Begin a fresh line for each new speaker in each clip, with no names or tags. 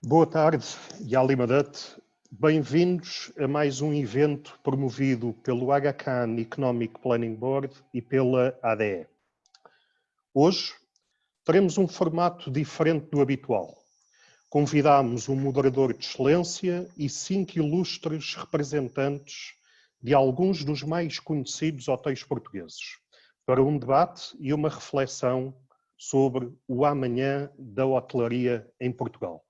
Boa tarde, Yali Madat. Bem-vindos a mais um evento promovido pelo Aga Khan Economic Planning Board e pela ADE. Hoje teremos um formato diferente do habitual. Convidámos um moderador de excelência e 5 ilustres representantes de alguns dos mais conhecidos hotéis portugueses para um debate e uma reflexão sobre o amanhã da hotelaria em Portugal.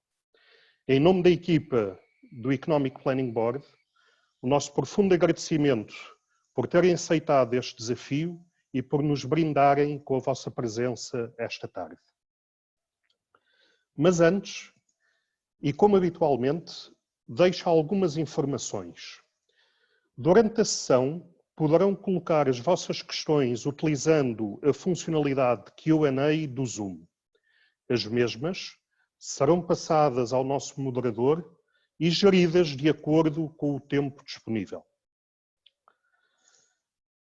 Em nome da equipa do Economic Planning Board, o nosso profundo agradecimento por terem aceitado este desafio e por nos brindarem com a vossa presença esta tarde. Mas antes, e como habitualmente, deixo algumas informações. Durante a sessão, poderão colocar as vossas questões utilizando a funcionalidade Q&A do Zoom. As mesmas serão passadas ao nosso moderador e geridas de acordo com o tempo disponível.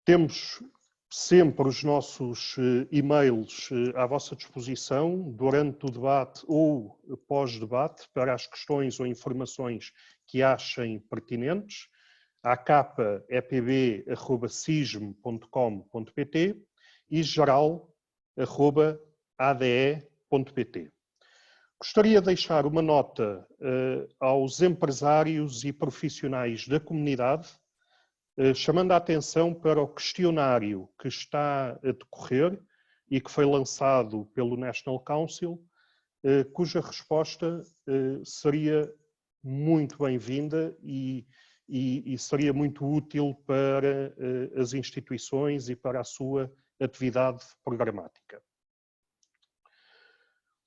Temos sempre os nossos e-mails à vossa disposição durante o debate ou pós-debate para as questões ou informações que achem pertinentes. akpeb@sism.com.pt e geral@ade.pt. Gostaria de deixar uma nota aos empresários e profissionais da comunidade, chamando a atenção para o questionário que está a decorrer e que foi lançado pelo National Council, cuja resposta seria muito bem-vinda e seria muito útil para as instituições e para a sua atividade programática.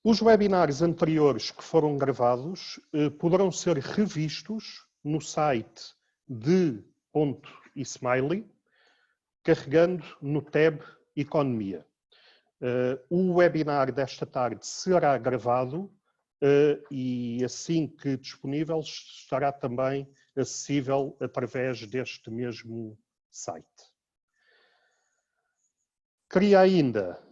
Os webinários anteriores que foram gravados poderão ser revistos no site de @smiley, carregando no tab Economia. O webinar desta tarde será gravado e assim que disponível estará também acessível através deste mesmo site. Queria ainda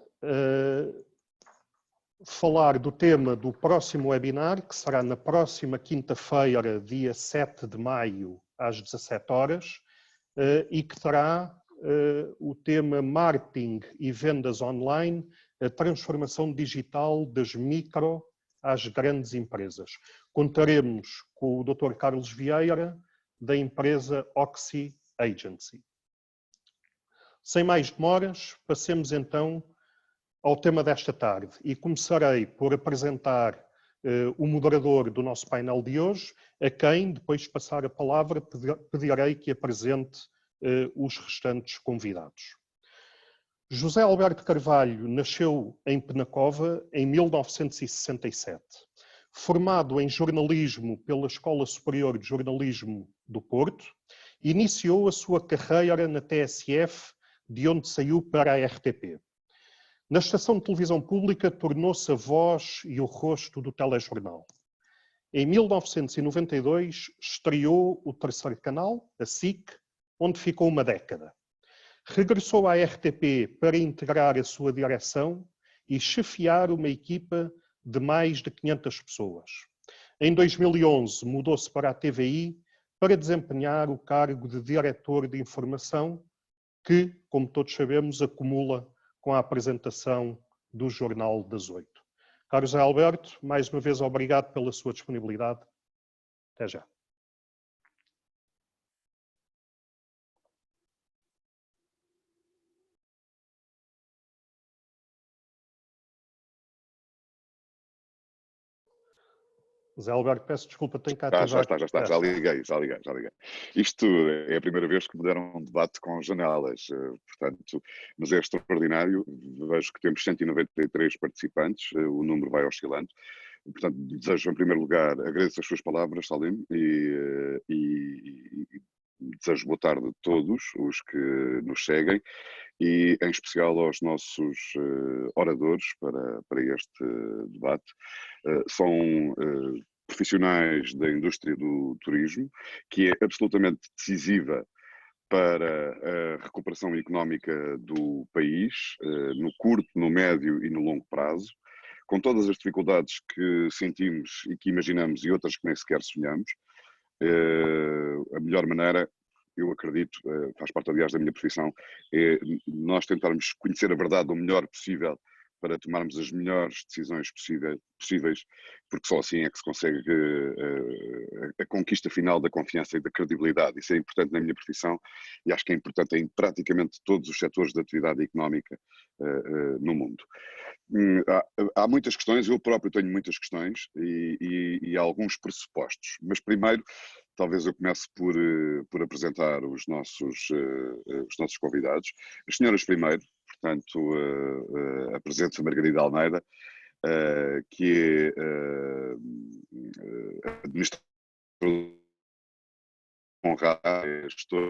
falar do tema do próximo webinar, que será na próxima quinta-feira, dia 7 de maio, às 17 horas, e que terá o tema Marketing e Vendas Online, a transformação digital das micro às grandes empresas. Contaremos com o Dr. Carlos Vieira, da empresa Oxy Agency. Sem mais demoras, passemos então ao tema desta tarde e começarei por apresentar o moderador do nosso painel de hoje, a quem, depois de passar a palavra, pedirei que apresente os restantes convidados. José Alberto Carvalho nasceu em Penacova em 1967. Formado em jornalismo pela Escola Superior de Jornalismo do Porto, iniciou a sua carreira na TSF, de onde saiu para a RTP. Na estação de televisão pública, tornou-se a voz e o rosto do telejornal. Em 1992, estreou o terceiro canal, a SIC, onde ficou uma década. Regressou à RTP para integrar a sua direção e chefiar uma equipa de mais de 500 pessoas. Em 2011, mudou-se para a TVI para desempenhar o cargo de diretor de informação, que, como todos sabemos, acumula com a apresentação do Jornal das 8. Carlos Alberto, mais uma vez obrigado pela sua disponibilidade. Até já. José Alberto, peço desculpa, tenho que ativar.
Já liguei. Isto é a primeira vez que me deram um debate com janelas, portanto, mas é extraordinário. Vejo que temos 193 participantes, o número vai oscilando. Portanto, desejo em primeiro lugar, agradeço as suas palavras, Salim, e desejo boa tarde a todos os que nos seguem e em especial aos nossos oradores para este debate. São profissionais da indústria do turismo, que é absolutamente decisiva para a recuperação económica do país, no curto, no médio e no longo prazo. com todas as dificuldades que sentimos e que imaginamos e outras que nem sequer sonhamos, a melhor maneira, eu acredito, faz parte aliás da minha profissão, é nós tentarmos conhecer a verdade o melhor possível para tomarmos as melhores decisões possíveis, porque só assim é que se consegue a conquista final da confiança e da credibilidade. Isso é importante na minha profissão e acho que é importante em praticamente todos os setores da atividade económica no mundo. Há muitas questões, eu próprio tenho muitas questões e alguns pressupostos, mas primeiro talvez eu comece por apresentar os nossos convidados. As senhoras primeiro, portanto, apresento a Margarida Almeida, que é administradora honrada, gestora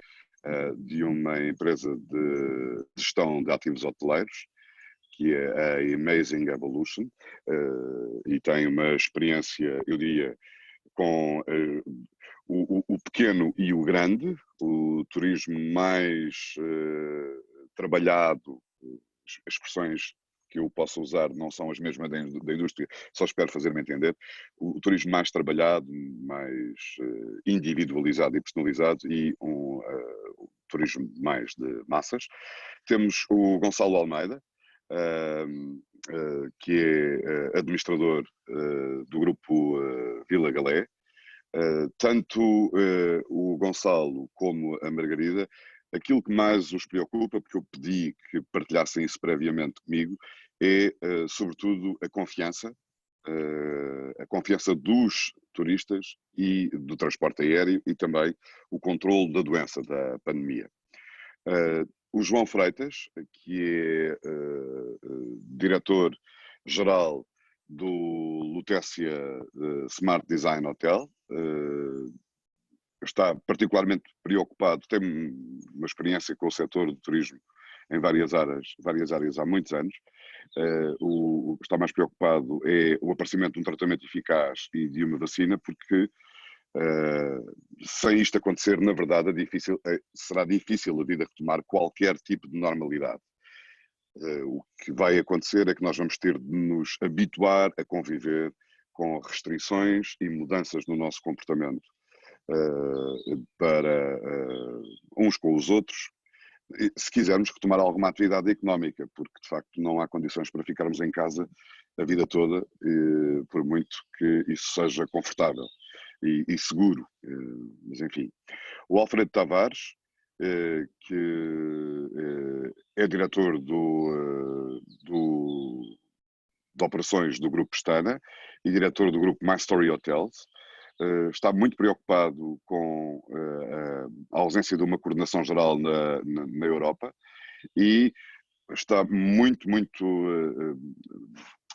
de uma empresa de gestão de ativos hoteleiros, que é a Amazing Evolution, e tem uma experiência, eu diria, com o pequeno e o grande, o turismo mais trabalhado, as expressões que eu posso usar não são as mesmas da indústria, só espero fazer-me entender, o turismo mais trabalhado, mais individualizado e personalizado e o turismo mais de massas. Temos o Gonçalo Almeida, que é administrador do grupo Vila Galé. Tanto o Gonçalo como a Margarida, aquilo que mais os preocupa, porque eu pedi que partilhassem isso previamente comigo, é sobretudo a confiança dos turistas e do transporte aéreo e também o controle da doença, da pandemia. O João Freitas, que é diretor-geral do Lutécia Smart Design Hotel, está particularmente preocupado, tem uma experiência com o setor do turismo em várias áreas há muitos anos. O que está mais preocupado é o aparecimento de um tratamento eficaz e de uma vacina, porque sem isto acontecer, na verdade, será difícil a vida retomar qualquer tipo de normalidade. O que vai acontecer é que nós vamos ter de nos habituar a conviver com restrições e mudanças no nosso comportamento para uns com os outros, se quisermos retomar alguma atividade económica, porque de facto não há condições para ficarmos em casa a vida toda, por muito que isso seja confortável e seguro. Mas enfim, o Alfredo Tavares, que é diretor de operações do Grupo Pestana e diretor do Grupo My Story Hotels, está muito preocupado com a ausência de uma coordenação geral na Europa e está muito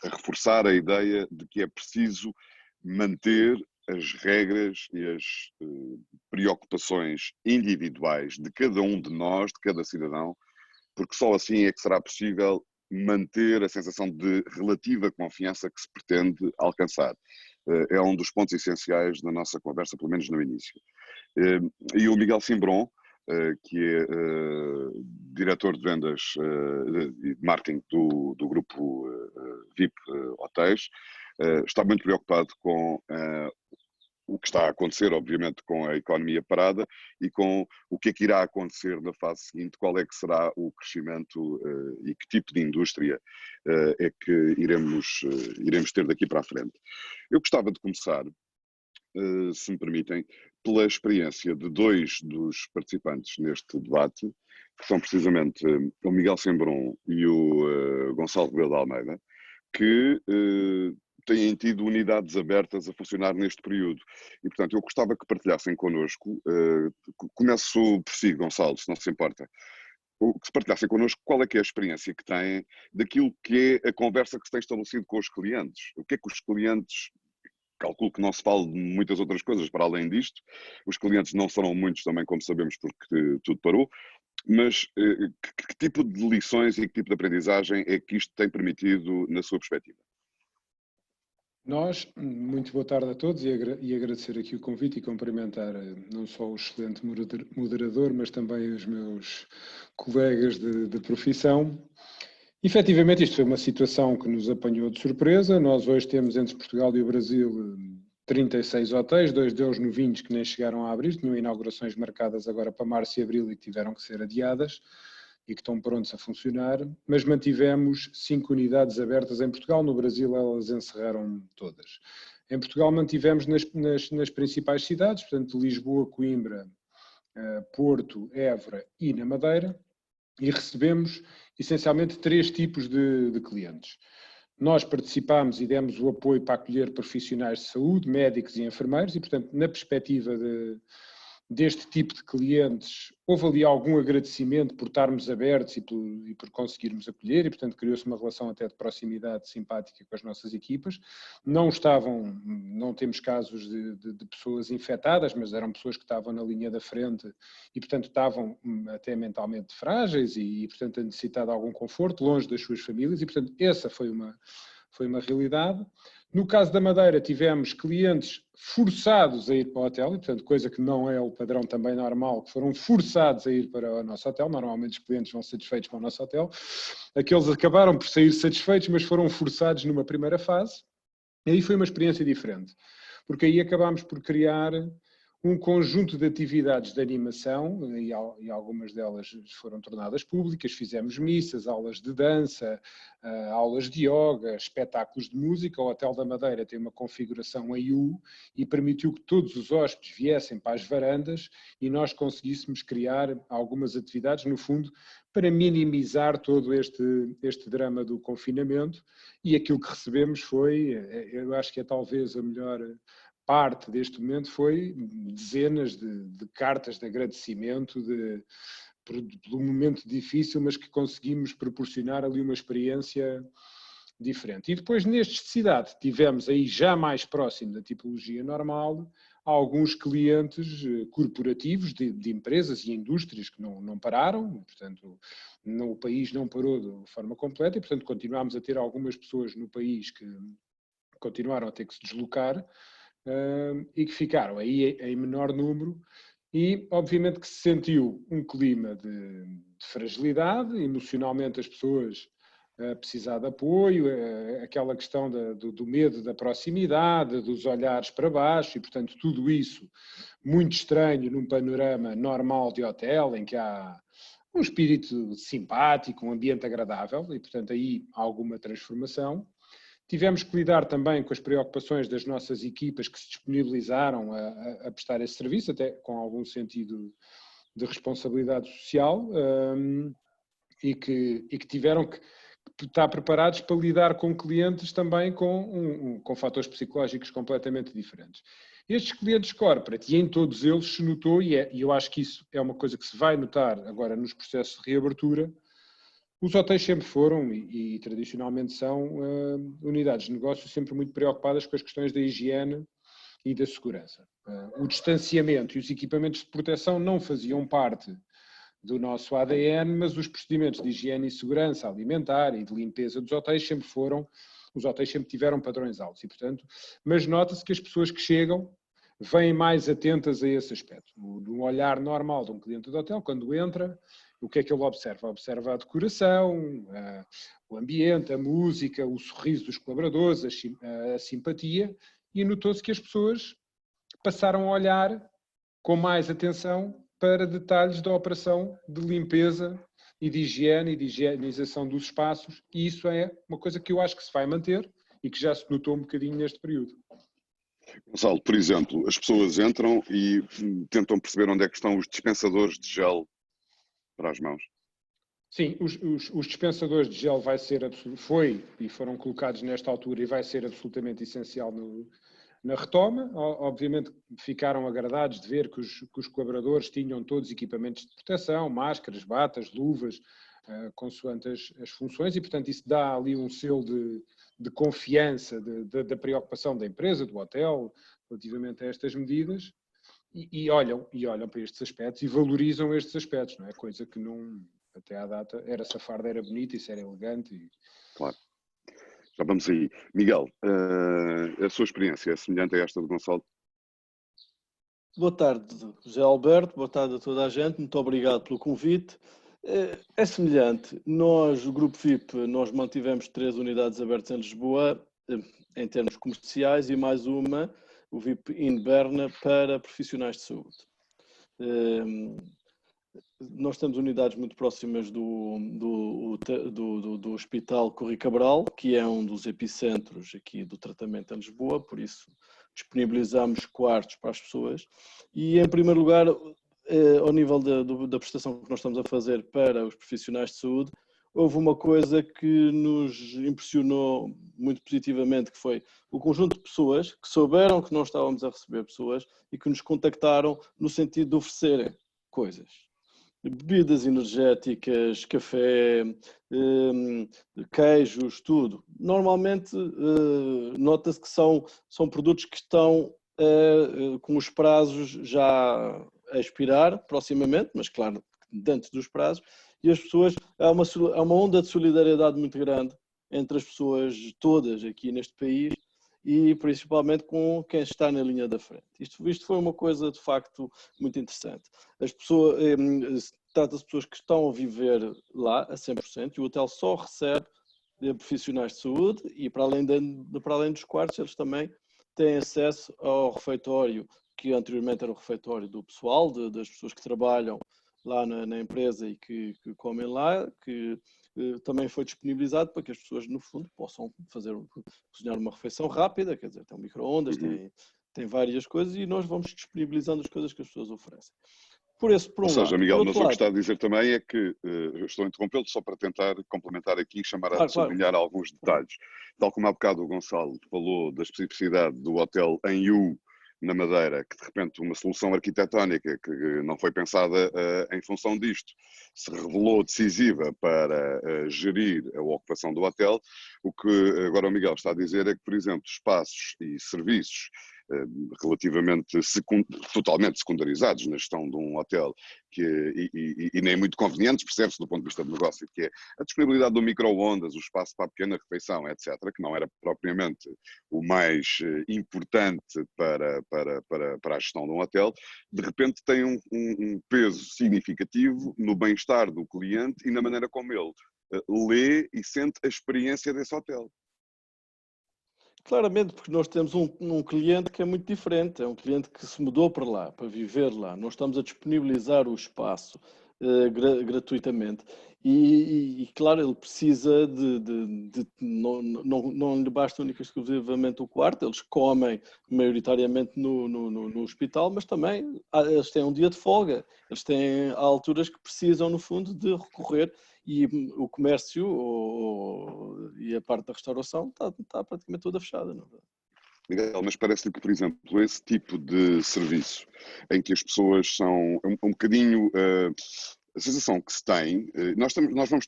a reforçar a ideia de que é preciso manter as regras e as preocupações individuais de cada um de nós, de cada cidadão, porque só assim é que será possível manter a sensação de relativa confiança que se pretende alcançar. É um dos pontos essenciais da nossa conversa, pelo menos no início. E o Miguel Cimbron, que é diretor de vendas e de marketing do grupo VIP Hotéis, está muito preocupado com o que está a acontecer, obviamente, com a economia parada e com o que é que irá acontecer na fase seguinte, qual é que será o crescimento e que tipo de indústria é que iremos ter daqui para a frente. Eu gostava de começar, se me permitem, pela experiência de dois dos participantes neste debate, que são precisamente o Miguel Cimbron e o Gonçalo Rebelo de Almeida, que têm tido unidades abertas a funcionar neste período. E, portanto, eu gostava que partilhassem connosco, começo por si, Gonçalo, se não se importa, que se partilhassem connosco qual é que é a experiência que têm daquilo que é a conversa que se tem estabelecido com os clientes. O que é que os clientes, calculo que não se fale de muitas outras coisas para além disto, os clientes não serão muitos também, como sabemos, porque tudo parou, mas que tipo de lições e que tipo de aprendizagem é que isto tem permitido na sua perspectiva?
Nós, muito boa tarde a todos e agradecer aqui o convite e cumprimentar não só o excelente moderador, mas também os meus colegas de profissão. Efetivamente, isto foi uma situação que nos apanhou de surpresa. Nós hoje temos entre Portugal e o Brasil 36 hotéis, 2 deles novinhos que nem chegaram a abrir, tinham inaugurações marcadas agora para março e abril e que tiveram que ser adiadas e que estão prontos a funcionar, mas mantivemos 5 unidades abertas em Portugal, no Brasil elas encerraram todas. Em Portugal mantivemos nas principais cidades, portanto Lisboa, Coimbra, Porto, Évora e na Madeira, e recebemos essencialmente 3 tipos de clientes. Nós participámos e demos o apoio para acolher profissionais de saúde, médicos e enfermeiros e, portanto, na perspectiva deste tipo de clientes, houve ali algum agradecimento por estarmos abertos e por conseguirmos acolher e, portanto, criou-se uma relação até de proximidade simpática com as nossas equipas. Não temos casos de pessoas infectadas, mas eram pessoas que estavam na linha da frente e, portanto, estavam até mentalmente frágeis e portanto, a necessitar de algum conforto, longe das suas famílias e, portanto, essa foi uma realidade. No caso da Madeira, tivemos clientes forçados a ir para o hotel, e, portanto, coisa que não é o padrão também normal, que foram forçados a ir para o nosso hotel. Normalmente os clientes vão satisfeitos com o nosso hotel. Aqueles acabaram por sair satisfeitos, mas foram forçados numa primeira fase. E aí foi uma experiência diferente, porque aí acabámos por criar um conjunto de atividades de animação, e algumas delas foram tornadas públicas. Fizemos missas, aulas de dança, aulas de yoga, espetáculos de música. O Hotel da Madeira tem uma configuração em U e permitiu que todos os hóspedes viessem para as varandas e nós conseguíssemos criar algumas atividades, no fundo, para minimizar todo este drama do confinamento. E aquilo que recebemos foi, eu acho que é talvez a melhor parte deste momento, foi dezenas de cartas de agradecimento pelo momento difícil, mas que conseguimos proporcionar ali uma experiência diferente. E depois, neste cidade, tivemos aí já mais próximo da tipologia normal, alguns clientes corporativos de empresas e indústrias que não pararam, portanto, o país não parou de forma completa e, portanto, continuámos a ter algumas pessoas no país que continuaram a ter que se deslocar, e que ficaram aí em menor número e obviamente que se sentiu um clima de fragilidade, emocionalmente as pessoas a precisar de apoio, aquela questão do medo da proximidade, dos olhares para baixo e portanto tudo isso muito estranho num panorama normal de hotel em que há um espírito simpático, um ambiente agradável e portanto aí há alguma transformação. Tivemos que lidar também com as preocupações das nossas equipas que se disponibilizaram a prestar esse serviço, até com algum sentido de responsabilidade social, e que tiveram que estar preparados para lidar com clientes também com fatores psicológicos completamente diferentes. Estes clientes corporate, e em todos eles se notou, e eu acho que isso é uma coisa que se vai notar agora nos processos de reabertura. Os hotéis sempre foram e tradicionalmente são unidades de negócio sempre muito preocupadas com as questões da higiene e da segurança. O distanciamento e os equipamentos de proteção não faziam parte do nosso ADN, mas os procedimentos de higiene e segurança alimentar e de limpeza dos hotéis os hotéis sempre tiveram padrões altos e, portanto, mas nota-se que as pessoas que chegam vêm mais atentas a esse aspecto. No olhar normal de um cliente de hotel, quando entra, o que é que ele observa? Observa a decoração, o ambiente, a música, o sorriso dos colaboradores, a simpatia, e notou-se que as pessoas passaram a olhar com mais atenção para detalhes da operação de limpeza e de higiene e de higienização dos espaços, e isso é uma coisa que eu acho que se vai manter e que já se notou um bocadinho neste período.
Gonçalo, por exemplo, as pessoas entram e tentam perceber onde é que estão os dispensadores de gel para as mãos.
Sim, os dispensadores de gel foram colocados nesta altura e vai ser absolutamente essencial na retoma. Obviamente ficaram agradados de ver que os colaboradores tinham todos equipamentos de proteção, máscaras, batas, luvas, consoante as funções e, portanto, isso dá ali um selo de confiança da preocupação da empresa, do hotel, relativamente a estas medidas e olham para estes aspectos e valorizam estes aspectos, não é? Coisa que não, até à data, era safarda, era bonita, isso era elegante.
Claro. Já vamos aí. Miguel, a sua experiência é semelhante a esta do Gonçalo?
Boa tarde, José Alberto, boa tarde a toda a gente, muito obrigado pelo convite. É semelhante. Nós, o Grupo VIP, nós mantivemos 3 unidades abertas em Lisboa, em termos comerciais, e mais uma, o VIP in Berna, para profissionais de saúde. Nós temos unidades muito próximas do Hospital Corri Cabral, que é um dos epicentros aqui do tratamento em Lisboa, por isso disponibilizamos quartos para as pessoas. E, em primeiro lugar, ao nível da prestação que nós estamos a fazer para os profissionais de saúde, houve uma coisa que nos impressionou muito positivamente, que foi o conjunto de pessoas que souberam que nós estávamos a receber pessoas e que nos contactaram no sentido de oferecerem coisas. Bebidas energéticas, café, queijos, tudo. Normalmente nota-se que são produtos que estão com os prazos já a expirar proximamente, mas claro, dentro dos prazos, e as pessoas, há uma onda de solidariedade muito grande entre as pessoas todas aqui neste país e principalmente com quem está na linha da frente. Isto foi uma coisa de facto muito interessante. As pessoas, trata-se de pessoas que estão a viver lá a 100% e o hotel só recebe profissionais de saúde e para além dos quartos eles também têm acesso ao refeitório, que anteriormente era o refeitório do pessoal, das pessoas que trabalham lá na empresa e que comem lá, que também foi disponibilizado para que as pessoas, no fundo, possam cozinhar uma refeição rápida, quer dizer, tem um micro-ondas, tem várias coisas e nós vamos disponibilizando as coisas que as pessoas oferecem. Por
Ou seja, Miguel, mas o que está a dizer também é que, estou a interrompê-lo só para tentar complementar aqui e chamar a sublinhar alguns detalhes. Tal como há bocado o Gonçalo falou da especificidade do hotel em U, na Madeira, que de repente uma solução arquitetónica que não foi pensada em função disto se revelou decisiva para gerir a ocupação do hotel. O que agora o Miguel está a dizer é que, por exemplo, espaços e serviços relativamente totalmente secundarizados na gestão de um hotel e nem muito convenientes, percebe-se do ponto de vista do negócio, que é a disponibilidade do micro-ondas, o espaço para a pequena refeição, etc., que não era propriamente o mais importante para a gestão de um hotel, de repente tem um peso significativo no bem-estar do cliente e na maneira como ele lê e sente a experiência desse hotel.
Claramente, porque nós temos um cliente que é muito diferente, é um cliente que se mudou para lá, para viver lá. Nós estamos a disponibilizar o espaço gratuitamente e, claro, ele precisa não lhe basta única e exclusivamente o quarto, eles comem maioritariamente no hospital, mas também eles têm um dia de folga, eles têm alturas que precisam, no fundo, de recorrer. E o comércio e a parte da restauração está praticamente toda fechada, não é?
Miguel, mas parece-lhe que, por exemplo, esse tipo de serviço em que as pessoas são um bocadinho... a sensação que se tem, nós estamos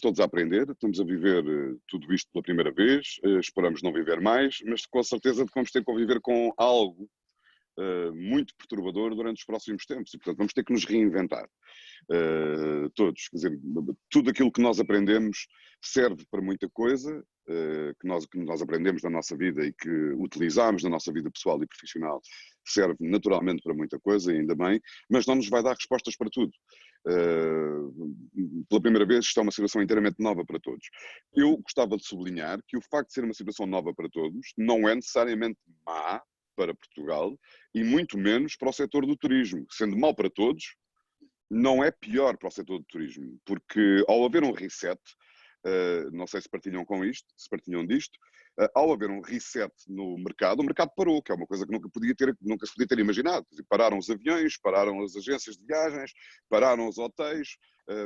todos a aprender, estamos a viver tudo isto pela primeira vez, esperamos não viver mais, mas com a certeza de que vamos ter que conviver com algo muito perturbador durante os próximos tempos e, portanto, vamos ter que nos reinventar. Todos, quer dizer, tudo aquilo que nós aprendemos serve para muita coisa, que nós aprendemos na nossa vida e que utilizamos na nossa vida pessoal e profissional, serve naturalmente para muita coisa, ainda bem, mas não nos vai dar respostas para tudo. Pela primeira vez, isto é uma situação inteiramente nova para todos. Eu gostava de sublinhar que o facto de ser uma situação nova para todos não é necessariamente má para Portugal e muito menos para o setor do turismo. Sendo mau para todos, não é pior para o setor do turismo, porque ao haver um reset, não sei se partilham com isto, se partilham disto, ao haver um reset no mercado, o mercado parou, que é uma coisa que nunca se podia ter imaginado. Pararam os aviões, pararam as agências de viagens, pararam os hotéis,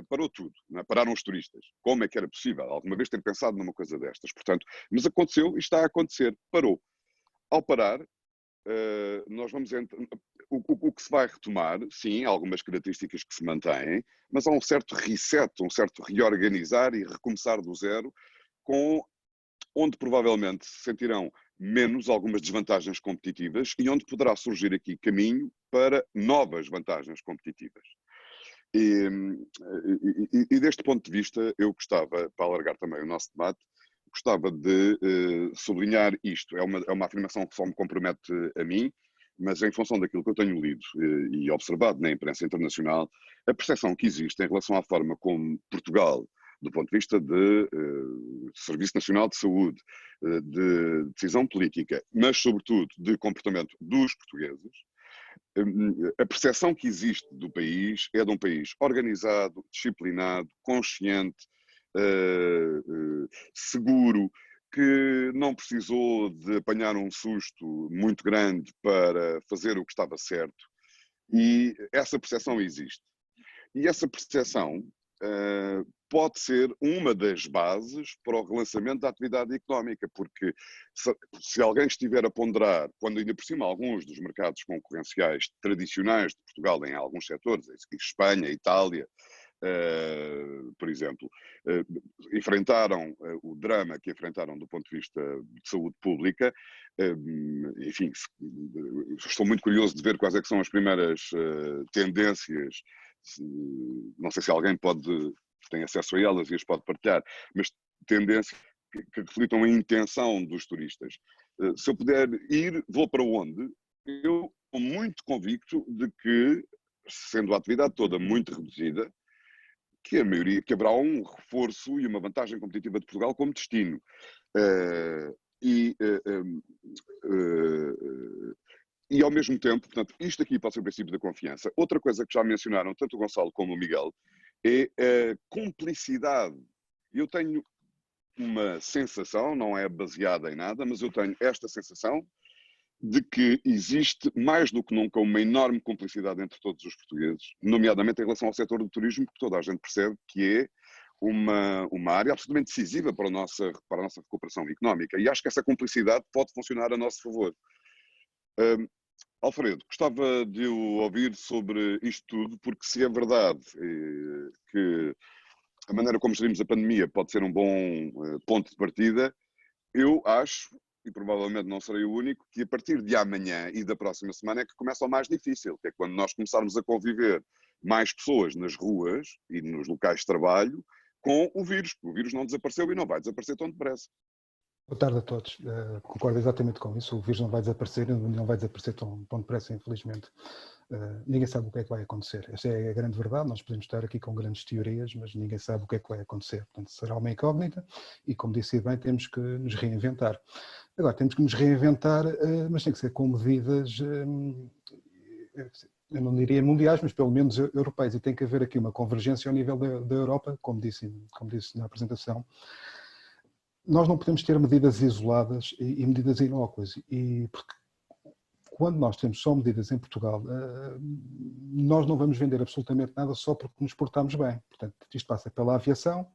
parou tudo, não é? Pararam os turistas. Como é que era possível alguma vez ter pensado numa coisa destas? Portanto, mas aconteceu e está a acontecer, parou. Ao parar, nós vamos o que se vai retomar, sim, algumas características que se mantêm, mas há um certo reset, um certo reorganizar e recomeçar do zero, onde provavelmente se sentirão menos algumas desvantagens competitivas e onde poderá surgir aqui caminho para novas vantagens competitivas. E deste ponto de vista, eu gostava, para alargar também o nosso debate, gostava de sublinhar isto. É uma afirmação que só me compromete a mim, mas em função daquilo que eu tenho lido e observado na imprensa internacional, a percepção que existe em relação à forma como Portugal, do ponto de vista de Serviço Nacional de Saúde, de decisão política, mas sobretudo de comportamento dos portugueses, a percepção que existe do país é de um país organizado, disciplinado, consciente, seguro, que não precisou de apanhar um susto muito grande para fazer o que estava certo. E essa percepção existe. E essa percepção pode ser uma das bases para o relançamento da atividade económica, porque se alguém estiver a ponderar, quando ainda por cima alguns dos mercados concorrenciais tradicionais de Portugal em alguns setores, Espanha, Itália, por exemplo, enfrentaram o drama que enfrentaram do ponto de vista de saúde pública, enfim, estou muito curioso de ver quais é que são as primeiras tendências. Não sei se alguém tem acesso a elas e as pode partilhar, mas tendências que reflitam a intenção dos turistas. Se eu puder ir, vou para onde? Eu estou muito convicto de que, sendo a atividade toda muito reduzida, que haverá um reforço e uma vantagem competitiva de Portugal como destino. E ao mesmo tempo, portanto, isto aqui pode ser o princípio da confiança. Outra coisa que já mencionaram tanto o Gonçalo como o Miguel é a cumplicidade. Eu tenho uma sensação, não é baseada em nada, mas eu tenho esta sensação de que existe mais do que nunca uma enorme cumplicidade entre todos os portugueses, nomeadamente em relação ao setor do turismo, que toda a gente percebe que é uma área absolutamente decisiva para a nossa recuperação económica. E acho que essa cumplicidade pode funcionar a nosso favor. Alfredo, gostava de o ouvir sobre isto tudo, porque se é verdade que a maneira como gerimos a pandemia pode ser um bom ponto de partida, eu acho, e provavelmente não serei o único, que a partir de amanhã e da próxima semana é que começa o mais difícil, que é quando nós começarmos a conviver mais pessoas nas ruas e nos locais de trabalho com o vírus, porque o vírus não desapareceu e não vai desaparecer tão depressa.
Boa tarde a todos. Concordo exatamente com isso. O vírus não vai desaparecer, não vai desaparecer tão depressa, infelizmente. Ninguém sabe o que é que vai acontecer. Essa é a grande verdade. Nós podemos estar aqui com grandes teorias, mas ninguém sabe o que é que vai acontecer. Portanto, será uma incógnita e, como disse bem, temos que nos reinventar. Agora, temos que nos reinventar, mas tem que ser com medidas, eu não diria mundiais, mas pelo menos europeias. E tem que haver aqui uma convergência ao nível da Europa, como disse na apresentação. Nós não podemos ter medidas isoladas e medidas inócuas, porque quando nós temos só medidas em Portugal, nós não vamos vender absolutamente nada só porque nos portamos bem. Portanto, isto passa pela aviação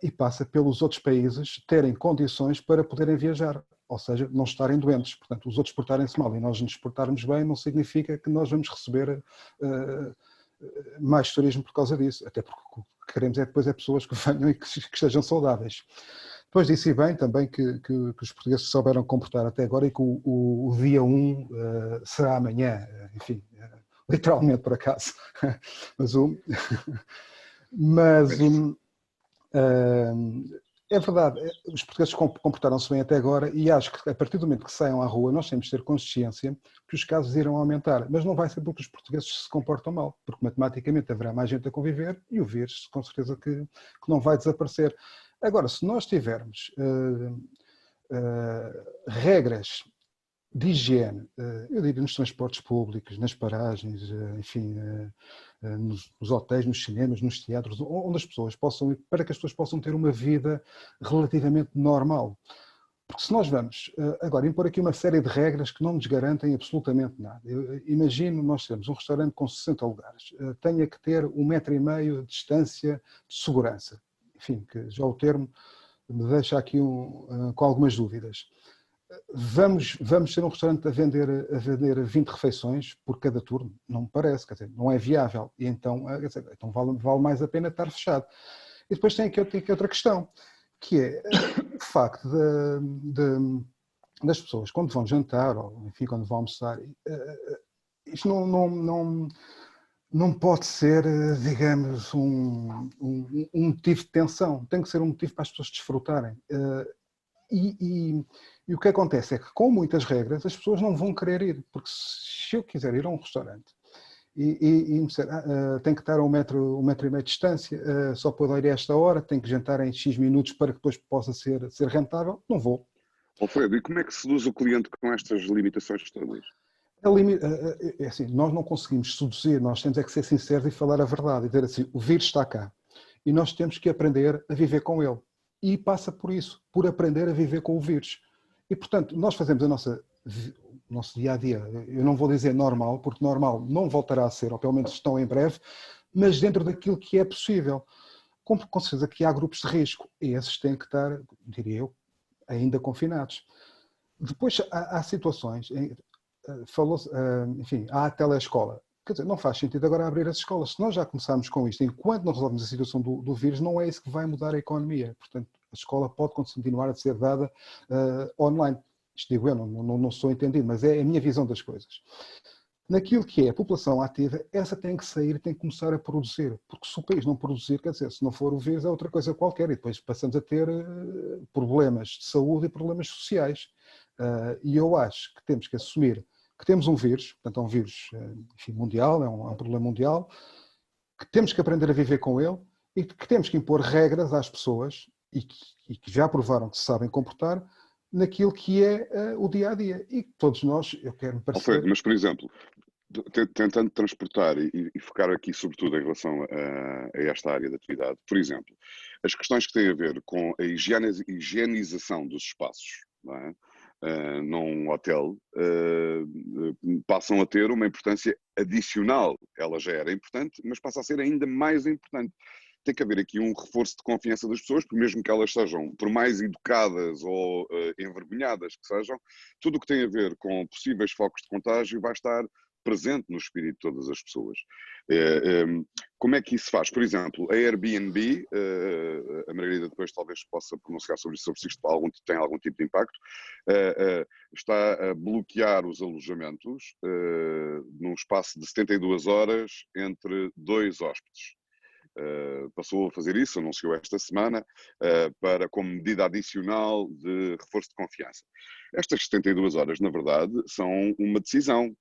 e passa pelos outros países terem condições para poderem viajar, ou seja, não estarem doentes. Portanto, os outros portarem-se mal e nós nos portarmos bem não significa que nós vamos receber mais turismo por causa disso, até porque o que queremos depois é pessoas que venham e que estejam saudáveis. Depois disse bem também que os portugueses souberam comportar até agora e que o dia 1 será amanhã, enfim, literalmente por acaso. É verdade, os portugueses comportaram-se bem até agora e acho que a partir do momento que saiam à rua nós temos de ter consciência que os casos irão aumentar, mas não vai ser porque os portugueses se comportam mal, porque matematicamente haverá mais gente a conviver e o vírus com certeza que não vai desaparecer. Agora, se nós tivermos regras de higiene, eu diria nos transportes públicos, nas paragens, enfim, nos hotéis, nos cinemas, nos teatros, onde as pessoas possam ir, para que as pessoas possam ter uma vida relativamente normal. Porque se nós vamos agora impor aqui uma série de regras que não nos garantem absolutamente nada. Eu imagino nós temos um restaurante com 60 lugares, tenha que ter 1,5 metro de distância de segurança. Enfim, que já o termo me deixa aqui com algumas dúvidas. Vamos ter um restaurante a vender 20 refeições por cada turno? Não me parece, quer dizer, não é viável. E então vale mais a pena estar fechado. E depois tem aqui outra questão, que é o facto das pessoas, quando vão jantar, ou enfim, quando vão almoçar, isto não pode ser, digamos, um motivo de tensão. Tem que ser um motivo para as pessoas desfrutarem. E E o que acontece é que, com muitas regras, as pessoas não vão querer ir. Porque se eu quiser ir a um restaurante e me disser, tem que estar a um metro e meio de distância, só posso ir a esta hora, tenho que jantar em X minutos para que depois possa ser rentável, não vou.
Alfredo, e como é que seduz o cliente com estas limitações todas?
É assim, nós não conseguimos seduzir, nós temos é que ser sinceros e falar a verdade e dizer assim, o vírus está cá e nós temos que aprender a viver com ele. E passa por isso, por aprender a viver com o vírus. E, portanto, nós fazemos o nosso dia-a-dia, eu não vou dizer normal, porque normal não voltará a ser, ou pelo menos estão em breve, mas dentro daquilo que é possível. Com certeza que há grupos de risco, e esses têm que estar, diria eu, ainda confinados. Depois há situações, falou-se, enfim, há a telescola. Quer dizer, não faz sentido agora abrir as escolas. Se nós já começarmos com isto, enquanto não resolvemos a situação do vírus, não é isso que vai mudar a economia. Portanto, a escola pode continuar a ser dada online. Isto digo eu, não sou entendido, mas é a minha visão das coisas. Naquilo que é a população ativa, essa tem que sair e tem que começar a produzir. Porque se o país não produzir, quer dizer, se não for o vírus, é outra coisa qualquer. E depois passamos a ter problemas de saúde e problemas sociais. E eu acho que temos que assumir que temos um vírus, portanto é um vírus, enfim, mundial, é um problema mundial, que temos que aprender a viver com ele e que temos que impor regras às pessoas e que já provaram que se sabem comportar naquilo que é o dia-a-dia. E todos nós, eu quero me parecer...
Alfredo, mas por exemplo, tentando transportar e focar aqui sobretudo em relação a esta área de atividade, por exemplo, as questões que têm a ver com a higienização dos espaços, não é? Num hotel, passam a ter uma importância adicional. Ela já era importante, mas passa a ser ainda mais importante. Tem que haver aqui um reforço de confiança das pessoas, porque mesmo que elas sejam, por mais educadas ou envergonhadas que sejam, tudo o que tem a ver com possíveis focos de contágio vai estar presente no espírito de todas as pessoas. Como é que isso se faz? Por exemplo, a Airbnb, a Margarida depois talvez possa pronunciar sobre isso, se isto tem algum tipo de impacto, está a bloquear os alojamentos num espaço de 72 horas entre 2 hóspedes. Passou a fazer isso, anunciou esta semana, como medida adicional de reforço de confiança. Estas 72 horas, na verdade, são uma decisão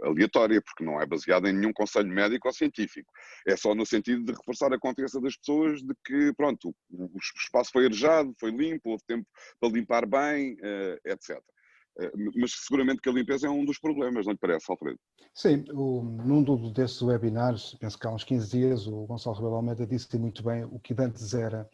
aleatória, porque não é baseada em nenhum conselho médico ou científico. É só no sentido de reforçar a confiança das pessoas de que, pronto, o espaço foi arejado, foi limpo, houve tempo para limpar bem, etc. Mas seguramente que a limpeza é um dos problemas, não lhe parece, Alfredo?
Sim, num desses webinars, penso que há uns 15 dias, o Gonçalo Rebelo Almeida disse muito bem o que antes era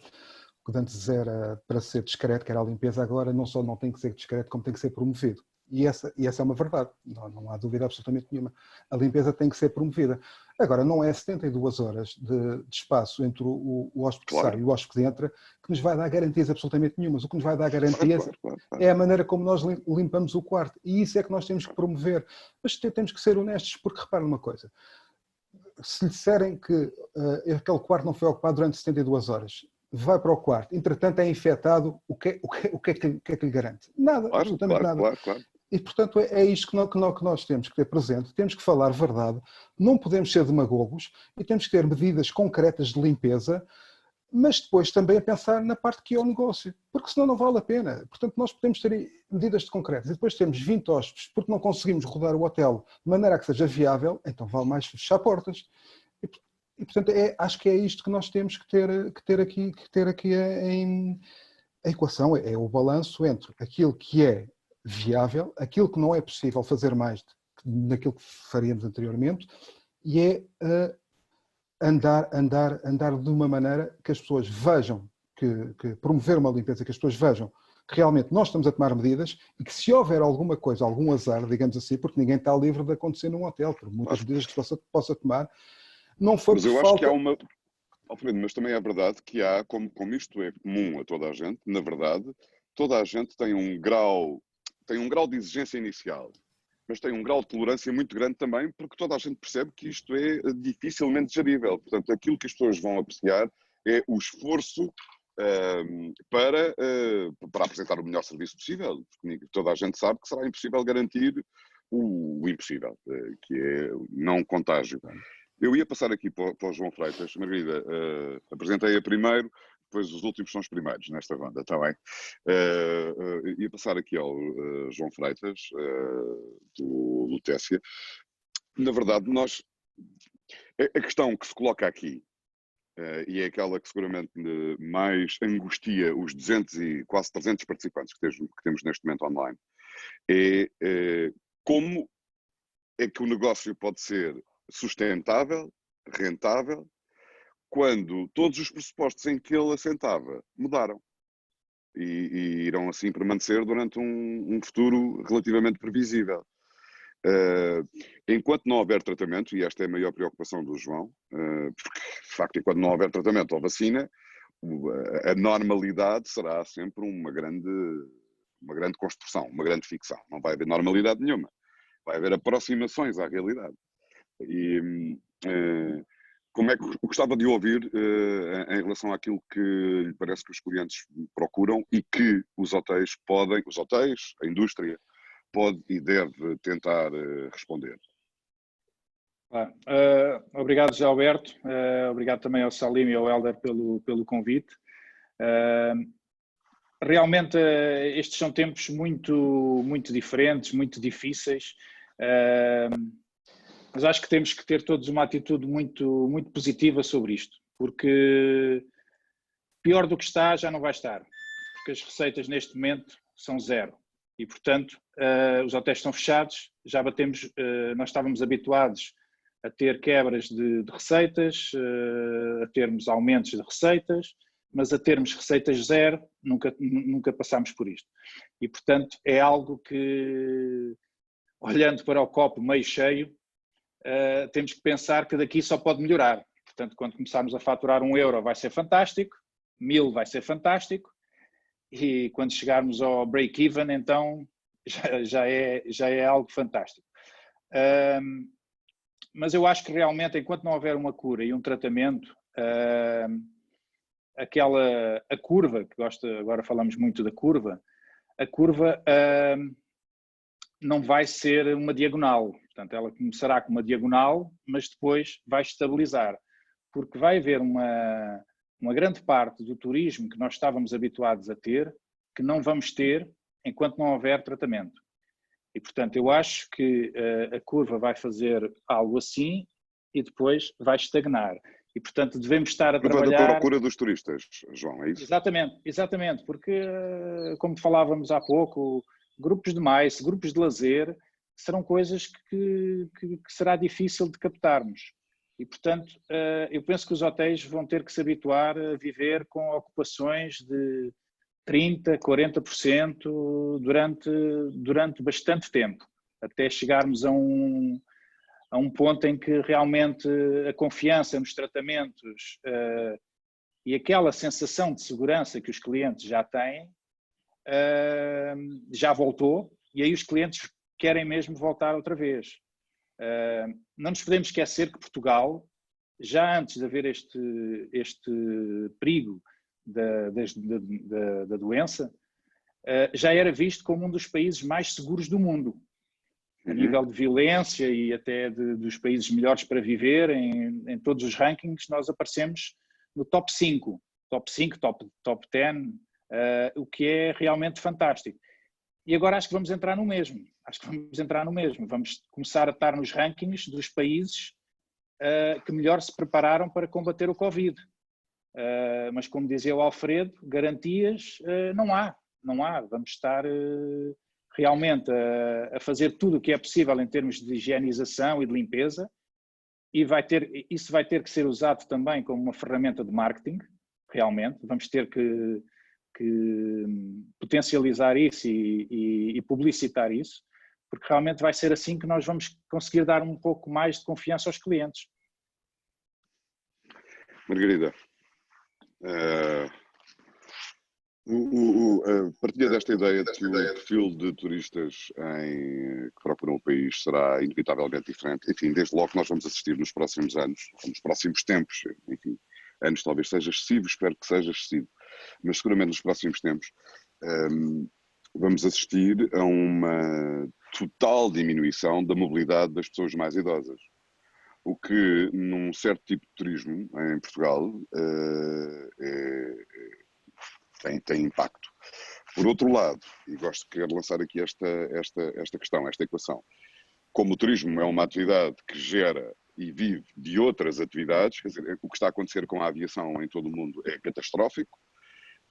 para ser discreto, que era a limpeza, agora não só não tem que ser discreto, como tem que ser promovido. E essa é uma verdade, não há dúvida absolutamente nenhuma. A limpeza tem que ser promovida. Agora, não é 72 horas de espaço entre o hóspede que sai e o hóspede que entra que nos vai dar garantias absolutamente nenhumas. O que nos vai dar garantias é a maneira como nós limpamos o quarto. E isso é que nós temos que promover. Mas temos que ser honestos, porque repare numa coisa. Se lhe disserem que aquele quarto não foi ocupado durante 72 horas, vai para o quarto, entretanto é infectado, o que é que lhe garante? Nada, absolutamente nada.
Claro.
E, portanto, é isto que nós temos que ter presente, temos que falar verdade, não podemos ser demagogos e temos que ter medidas concretas de limpeza, mas depois também a pensar na parte que é o negócio, porque senão não vale a pena. Portanto, nós podemos ter medidas concretas e depois temos 20 hóspedes porque não conseguimos rodar o hotel de maneira a que seja viável, então vale mais fechar portas. E portanto, acho que é isto que nós temos que ter aqui em equação, é o balanço entre aquilo que é viável, aquilo que não é possível fazer mais daquilo que faríamos anteriormente, e é andar de uma maneira que as pessoas vejam, que promover uma limpeza, que as pessoas vejam que realmente nós estamos a tomar medidas e que se houver alguma coisa, algum azar, digamos assim, porque ninguém está livre de acontecer num hotel, por muitas medidas que se possa tomar, não foi por falta...
Mas eu acho que há uma... Alfredo, mas também é verdade que há, como isto é comum a toda a gente, na verdade, toda a gente tem um grau de exigência inicial, mas tem um grau de tolerância muito grande também, porque toda a gente percebe que isto é dificilmente gerível. Portanto, aquilo que as pessoas vão apreciar é o esforço para apresentar o melhor serviço possível. Porque toda a gente sabe que será impossível garantir o impossível, que é não contágio. Eu ia passar aqui para o João Freitas. Margarida, apresentei-a primeiro, depois os últimos são os primeiros nesta ronda, está bem? Ia passar aqui ao João Freitas, do Lutécia. Na verdade, a questão que se coloca aqui, e é aquela que seguramente mais angustia os 200 e quase 300 participantes que temos neste momento online, é como é que o negócio pode ser sustentável, rentável, quando todos os pressupostos em que ele assentava mudaram e irão assim permanecer durante um futuro relativamente previsível. Enquanto não houver tratamento, e esta é a maior preocupação do João, porque de facto enquanto não houver tratamento ou vacina, a normalidade será sempre uma grande construção, uma grande ficção. Não vai haver normalidade nenhuma. Vai haver aproximações à realidade. E como é que gostava de ouvir em relação àquilo que lhe parece que os clientes procuram e que os hotéis, a indústria, pode e deve tentar responder?
Obrigado, José Alberto. Obrigado também ao Salim e ao Hélder pelo convite. Realmente estes são tempos muito diferentes, muito difíceis, mas acho que temos que ter todos uma atitude muito positiva sobre isto, porque pior do que está já não vai estar, porque as receitas neste momento são zero e, portanto, os hotéis estão fechados, já batemos, nós estávamos habituados a ter quebras de receitas, a termos aumentos de receitas, mas a termos receitas zero, nunca passámos por isto. E, portanto, é algo que, olhando para o copo meio cheio, temos que pensar que daqui só pode melhorar. Portanto, quando começarmos a faturar €1 vai ser fantástico, 1000 vai ser fantástico, e quando chegarmos ao break-even, então já é algo fantástico. Mas eu acho que realmente, enquanto não houver uma cura e um tratamento, a curva, que agora falamos muito da curva, a curva não vai ser uma diagonal. Portanto, ela começará com uma diagonal, mas depois vai estabilizar, porque vai haver uma grande parte do turismo que nós estávamos habituados a ter, que não vamos ter enquanto não houver tratamento. E, portanto, eu acho que a curva vai fazer algo assim e depois vai estagnar. E, portanto, devemos estar a trabalhar...
Da procura dos turistas, João, é isso?
Exatamente, porque, como falávamos há pouco, grupos de MICE, grupos de lazer, serão coisas que será difícil de captarmos. E, portanto, eu penso que os hotéis vão ter que se habituar a viver com ocupações de 30%, 40% durante bastante tempo, até chegarmos a um ponto em que realmente a confiança nos tratamentos e aquela sensação de segurança que os clientes já têm já voltou, e aí os clientes querem mesmo voltar outra vez. Não nos podemos esquecer que Portugal, já antes de haver este perigo da doença, já era visto como um dos países mais seguros do mundo, a nível de violência e até dos países melhores para viver. Em todos os rankings nós aparecemos no top 5, top 10, o que é realmente fantástico. E agora acho que vamos entrar no mesmo. Vamos começar a estar nos rankings dos países que melhor se prepararam para combater o Covid. Mas, como dizia o Alfredo, garantias não há. Vamos estar realmente a fazer tudo o que é possível em termos de higienização e de limpeza, e isso vai ter que ser usado também como uma ferramenta de marketing, realmente. Vamos ter que potencializar isso e publicitar isso, porque realmente vai ser assim que nós vamos conseguir dar um pouco mais de confiança aos clientes.
Margarida, partilha desta ideia de que o perfil de turistas que procuram o país será inevitavelmente diferente. Enfim, desde logo nós vamos assistir nos próximos anos, nos próximos tempos, enfim, anos talvez seja excessivo, espero que seja excessivo, mas seguramente nos próximos tempos vamos assistir a uma total diminuição da mobilidade das pessoas mais idosas. o que num certo tipo de turismo em Portugal tem impacto. Por outro lado, e quero lançar aqui esta questão, esta equação, como o turismo é uma atividade que gera e vive de outras atividades, quer dizer, o que está a acontecer com a aviação em todo o mundo é catastrófico,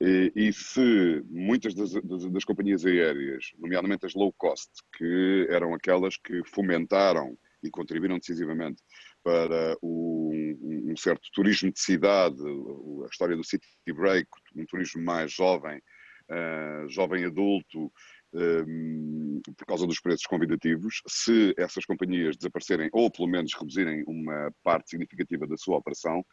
e se muitas das companhias aéreas, nomeadamente as low cost, que eram aquelas que fomentaram e contribuíram decisivamente para um certo turismo de cidade, a história do city break, um turismo mais jovem, jovem adulto, por causa dos preços convidativos, se essas companhias desaparecerem ou pelo menos reduzirem uma parte significativa da sua operação,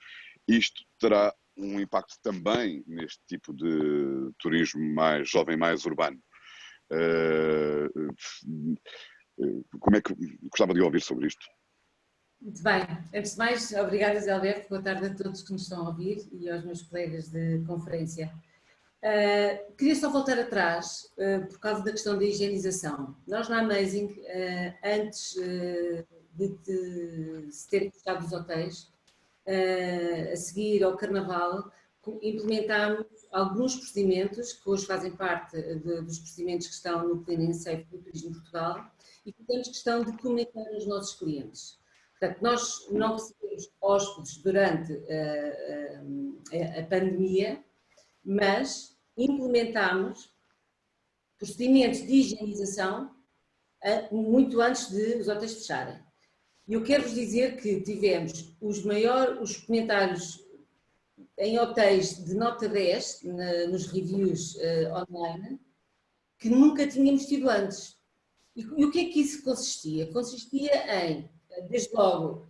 isto terá um impacto também neste tipo de turismo mais jovem, mais urbano. Como é que gostava de ouvir sobre isto?
Muito bem. Antes de mais, obrigada, Zé Alberto. Boa tarde a todos que nos estão a ouvir e aos meus colegas de conferência. Queria só voltar atrás por causa da questão da higienização. Nós na Amazing, antes de se terem fechado os hotéis, a seguir ao Carnaval, implementámos alguns procedimentos que hoje fazem parte dos procedimentos que estão no Clean and Safe do Turismo de Portugal e que temos questão de comunicar aos nossos clientes. Portanto, nós não recebemos hóspedes durante a pandemia, mas implementámos procedimentos de higienização muito antes de os hotéis fecharem. E eu quero-vos dizer que tivemos os comentários em hotéis de nota 10, nos reviews online, que nunca tínhamos tido antes. E o que é que isso consistia? Consistia em, desde logo,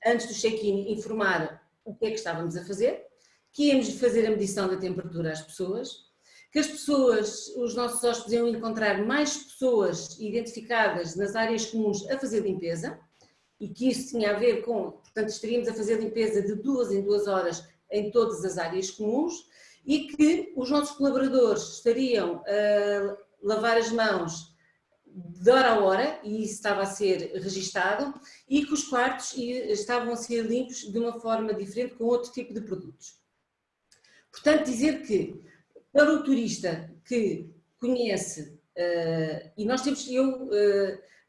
antes do check-in, informar o que é que estávamos a fazer, que íamos fazer a medição da temperatura às pessoas, que as pessoas, os nossos hóspedes iam encontrar mais pessoas identificadas nas áreas comuns a fazer limpeza, e que isso tinha a ver com, portanto, estaríamos a fazer limpeza de 2 em 2 horas em todas as áreas comuns, e que os nossos colaboradores estariam a lavar as mãos de hora a hora, e isso estava a ser registado, e que os quartos estavam a ser limpos de uma forma diferente, com outro tipo de produtos. Portanto, dizer que, para o turista que conhece, e nós temos,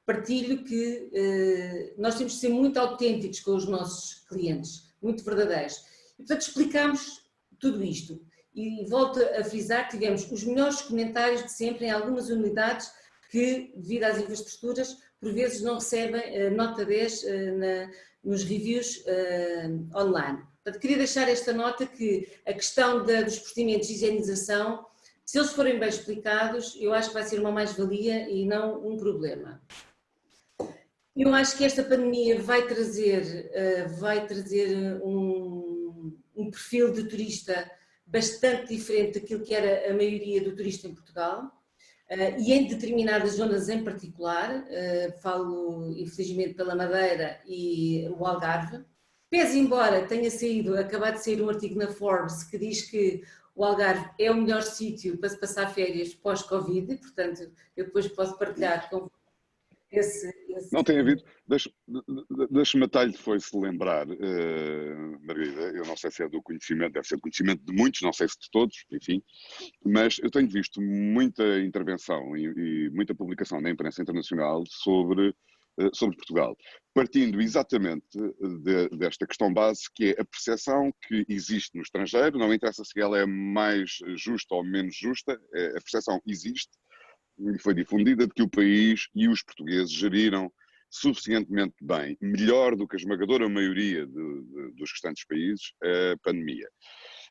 partilho que nós temos de ser muito autênticos com os nossos clientes, muito verdadeiros. E, portanto, explicamos tudo isto. E volto a frisar que tivemos os melhores comentários de sempre em algumas unidades que, devido às infraestruturas, por vezes não recebem nota 10 nos reviews online. Portanto, queria deixar esta nota que a questão dos procedimentos de higienização, se eles forem bem explicados, eu acho que vai ser uma mais-valia e não um problema. Eu acho que esta pandemia vai trazer um perfil de turista bastante diferente daquilo que era a maioria do turista em Portugal, e em determinadas zonas em particular, falo infelizmente pela Madeira e o Algarve, pese embora tenha acabado de sair um artigo na Forbes que diz que o Algarve é o melhor sítio para se passar férias pós-Covid, portanto eu depois posso partilhar com esse...
Não tem havido, deixa-me atalho foi-se lembrar, Margarida, eu não sei se é do conhecimento, deve ser do conhecimento de muitos, não sei se de todos, enfim, mas eu tenho visto muita intervenção e muita publicação na imprensa internacional sobre Portugal, partindo exatamente desta questão base, que é a percepção que existe no estrangeiro, não interessa se ela é mais justa ou menos justa, a percepção existe, e foi difundida, de que o país e os portugueses geriram suficientemente bem, melhor do que a esmagadora maioria dos restantes países, a pandemia.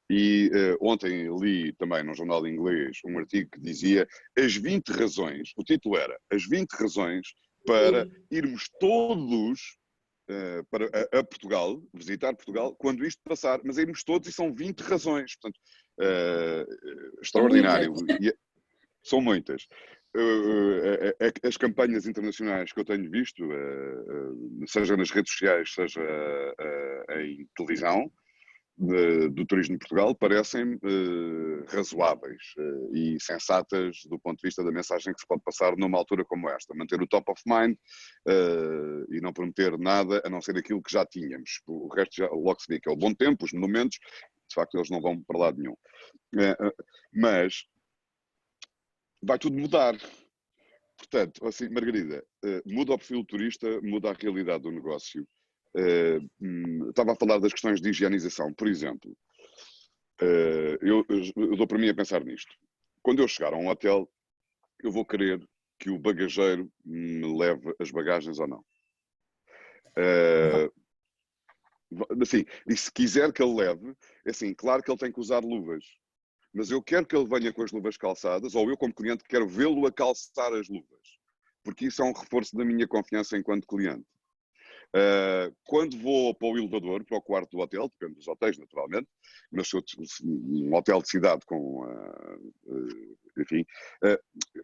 E ontem li também num jornal inglês um artigo que dizia as 20 razões, o título era as 20 razões para irmos todos a Portugal, visitar Portugal, quando isto passar, mas irmos todos e são 20 razões, portanto, extraordinário. São muitas. As campanhas internacionais que eu tenho visto, seja nas redes sociais, seja em televisão, do turismo de Portugal, parecem razoáveis e sensatas do ponto de vista da mensagem que se pode passar numa altura como esta. Manter o top of mind e não prometer nada a não ser aquilo que já tínhamos. O resto já logo se vê que é o bom tempo, os monumentos, de facto eles não vão para lado nenhum. Mas vai tudo mudar. Portanto, assim, Margarida, muda o perfil do turista, muda a realidade do negócio. Estava a falar das questões de higienização, por exemplo. Eu dou para mim a pensar nisto. Quando eu chegar a um hotel, eu vou querer que o bagageiro me leve as bagagens ou não. Assim, e se quiser que ele leve, assim, claro que ele tem que usar luvas. Mas eu quero que ele venha com as luvas calçadas, ou eu como cliente quero vê-lo a calçar as luvas. Porque isso é um reforço da minha confiança enquanto cliente. Quando vou para o elevador, para o quarto do hotel, depende dos hotéis naturalmente, mas se um hotel de cidade com, enfim,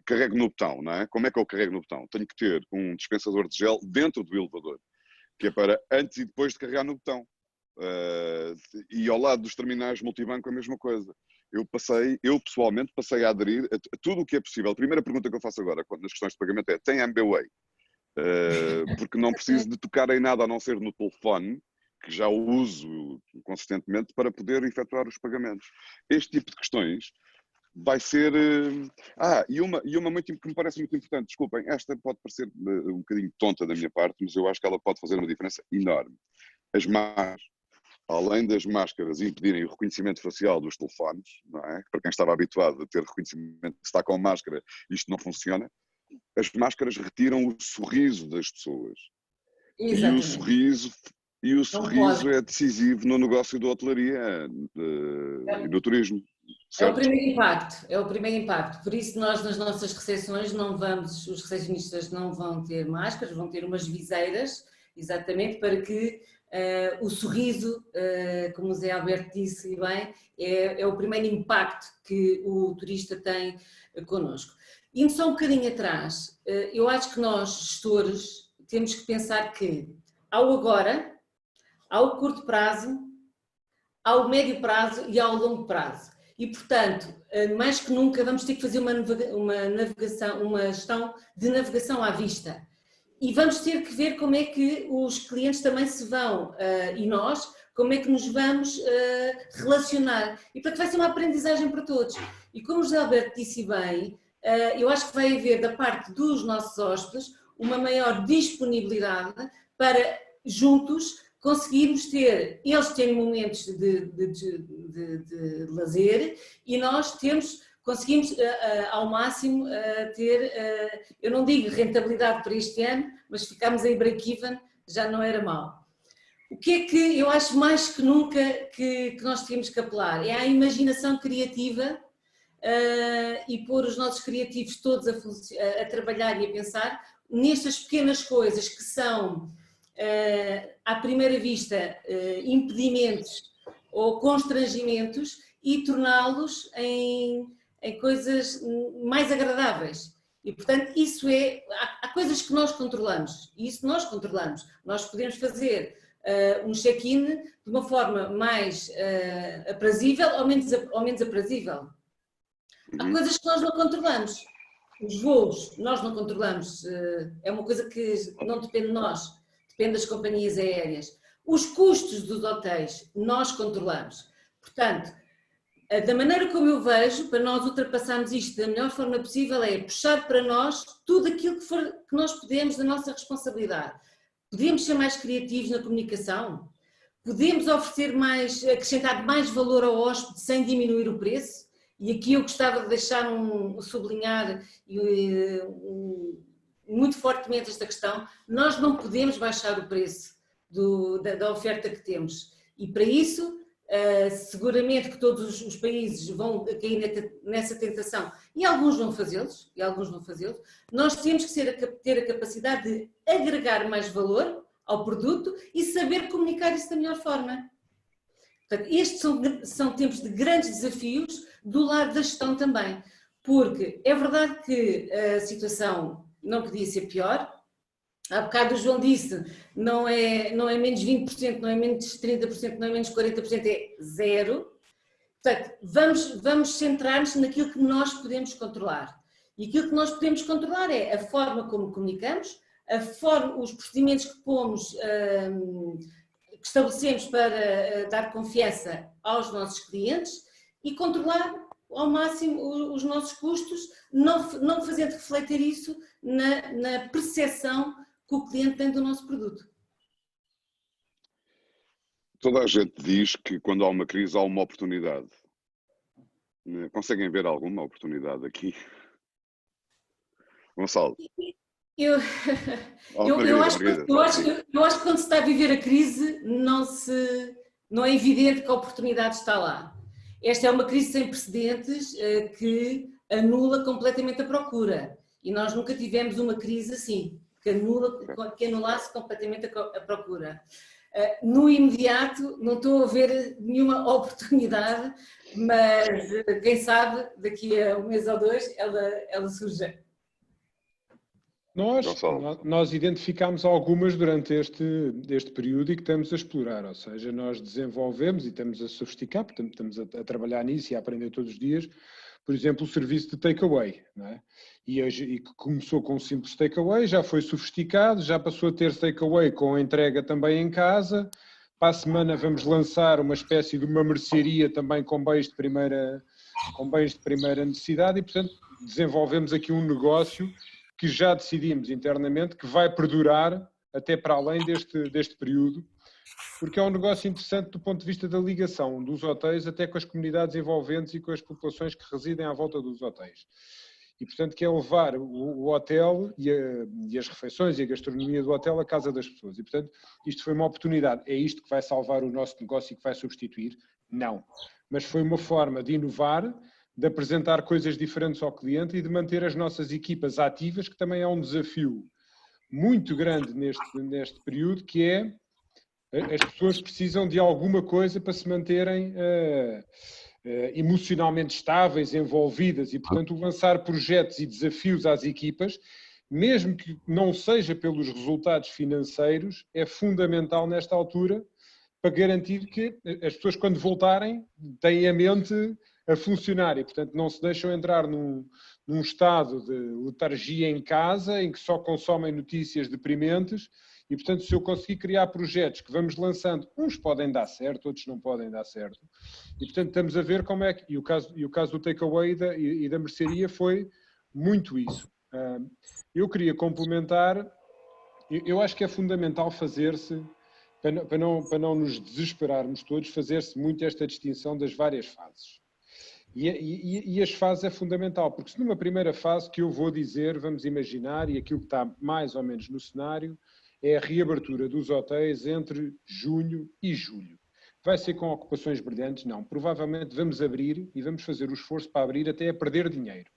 carrego no botão, não é? Como é que eu carrego no botão? Tenho que ter um dispensador de gel dentro do elevador, que é para antes e depois de carregar no botão. E ao lado dos terminais multibanco a mesma coisa. Eu pessoalmente passei a aderir a tudo o que é possível. A primeira pergunta que eu faço agora, nas questões de pagamento, é: tem MBWay? Porque não preciso de tocar em nada a não ser no telefone, que já o uso consistentemente para poder efetuar os pagamentos. Este tipo de questões vai ser... e uma muito, que me parece muito importante, desculpem, esta pode parecer um bocadinho tonta da minha parte, mas eu acho que ela pode fazer uma diferença enorme. As máscaras, além das máscaras impedirem o reconhecimento facial dos telefones, não é? Para quem estava habituado a ter reconhecimento, se está com máscara, isto não funciona. As máscaras retiram o sorriso das pessoas.
Exatamente.
E o sorriso é decisivo no negócio da hotelaria e do turismo.
Certo? É o primeiro impacto. Por isso nós nas nossas recepções os recepcionistas não vão ter máscaras, vão ter umas viseiras, exatamente para que o sorriso, como o Zé Alberto disse e bem, é o primeiro impacto que o turista tem connosco. Indo só um bocadinho atrás, eu acho que nós, gestores, temos que pensar que há o agora, há o curto prazo, há o médio prazo e há o longo prazo. E, portanto, mais que nunca vamos ter que fazer uma gestão de navegação à vista. E vamos ter que ver como é que os clientes também se vão, e nós, como é que nos vamos relacionar. E, portanto, vai ser uma aprendizagem para todos. E como o José Alberto disse bem, eu acho que vai haver da parte dos nossos hóspedes uma maior disponibilidade para juntos conseguirmos ter, eles têm momentos de lazer e nós conseguimos ao máximo ter, eu não digo rentabilidade para este ano, mas ficámos em break-even, já não era mau. O que é que eu acho mais que nunca que nós temos que apelar? É a imaginação criativa e pôr os nossos criativos todos a trabalhar e a pensar nestas pequenas coisas que são, à primeira vista, impedimentos ou constrangimentos e torná-los em coisas mais agradáveis. E, portanto, isso há coisas que nós controlamos, e isso nós controlamos. Nós podemos fazer um check-in de uma forma mais aprazível ou menos aprazível. Há coisas que nós não controlamos. Os voos, nós não controlamos. É uma coisa que não depende de nós, depende das companhias aéreas. Os custos dos hotéis, nós controlamos. Portanto, da maneira como eu vejo, para nós ultrapassarmos isto da melhor forma possível, é puxar para nós tudo aquilo que nós podemos da nossa responsabilidade. Podemos ser mais criativos na comunicação? Podemos oferecer acrescentar mais valor ao hóspede sem diminuir o preço? E aqui eu gostava de deixar sublinhar muito fortemente esta questão. Nós não podemos baixar o preço da oferta que temos. E para isso, seguramente que todos os países vão cair nessa tentação, e alguns vão fazê-los, nós temos que ter a capacidade de agregar mais valor ao produto e saber comunicar isso da melhor forma. Portanto, estes são tempos de grandes desafios do lado da gestão também, porque é verdade que a situação não podia ser pior. Há bocado o João disse, não é menos 20%, não é menos 30%, não é menos 40%, é zero. Portanto, vamos centrar-nos naquilo que nós podemos controlar. E aquilo que nós podemos controlar é a forma como comunicamos, os procedimentos que que estabelecemos para dar confiança aos nossos clientes e controlar ao máximo os nossos custos, não fazendo refletir isso na percepção que o cliente tem do nosso produto.
Toda a gente diz que quando há uma crise há uma oportunidade. Conseguem ver alguma oportunidade aqui? Gonçalo?
Eu acho que quando se está a viver a crise não é evidente que a oportunidade está lá. Esta é uma crise sem precedentes que anula completamente a procura. E nós nunca tivemos uma crise assim, que anulasse completamente a procura. No imediato não estou a ver nenhuma oportunidade, mas quem sabe daqui a um mês ou dois ela surge.
Nós identificámos algumas durante este período e que estamos a explorar, ou seja, nós desenvolvemos e estamos a sofisticar, portanto estamos a trabalhar nisso e a aprender todos os dias, por exemplo, o serviço de takeaway, não é? E que começou com um simples takeaway, já foi sofisticado, já passou a ter takeaway com entrega também em casa. Para a semana vamos lançar uma espécie de uma mercearia também com bens de primeira necessidade e, portanto, desenvolvemos aqui um negócio que já decidimos internamente que vai perdurar até para além deste período, porque é um negócio interessante do ponto de vista da ligação dos hotéis até com as comunidades envolventes e com as populações que residem à volta dos hotéis. E, portanto, que é levar o hotel e as refeições e a gastronomia do hotel à casa das pessoas. E, portanto, isto foi uma oportunidade. É isto que vai salvar o nosso negócio e que vai substituir? Não. Mas foi uma forma de inovar, de apresentar coisas diferentes ao cliente e de manter as nossas equipas ativas, que também é um desafio muito grande neste período, que é as pessoas precisam de alguma coisa para se manterem emocionalmente estáveis, envolvidas e, portanto, lançar projetos e desafios às equipas, mesmo que não seja pelos resultados financeiros, é fundamental nesta altura para garantir que as pessoas, quando voltarem, têm a mente a funcionar e, portanto, não se deixam entrar num estado de letargia em casa, em que só consomem notícias deprimentes e, portanto, se eu conseguir criar projetos que vamos lançando, uns podem dar certo, outros não podem dar certo, e, portanto, estamos a ver como é que... E o caso do takeaway e da mercearia foi muito isso. Eu queria complementar, eu acho que é fundamental fazer-se, para não nos desesperarmos todos, fazer-se muito esta distinção das várias fases. E as fases é fundamental, porque se numa primeira fase que eu vou dizer, vamos imaginar, e aquilo que está mais ou menos no cenário, é a reabertura dos hotéis entre junho e julho. Vai ser com ocupações brilhantes? Não. Provavelmente vamos abrir e vamos fazer o esforço para abrir até a perder dinheiro.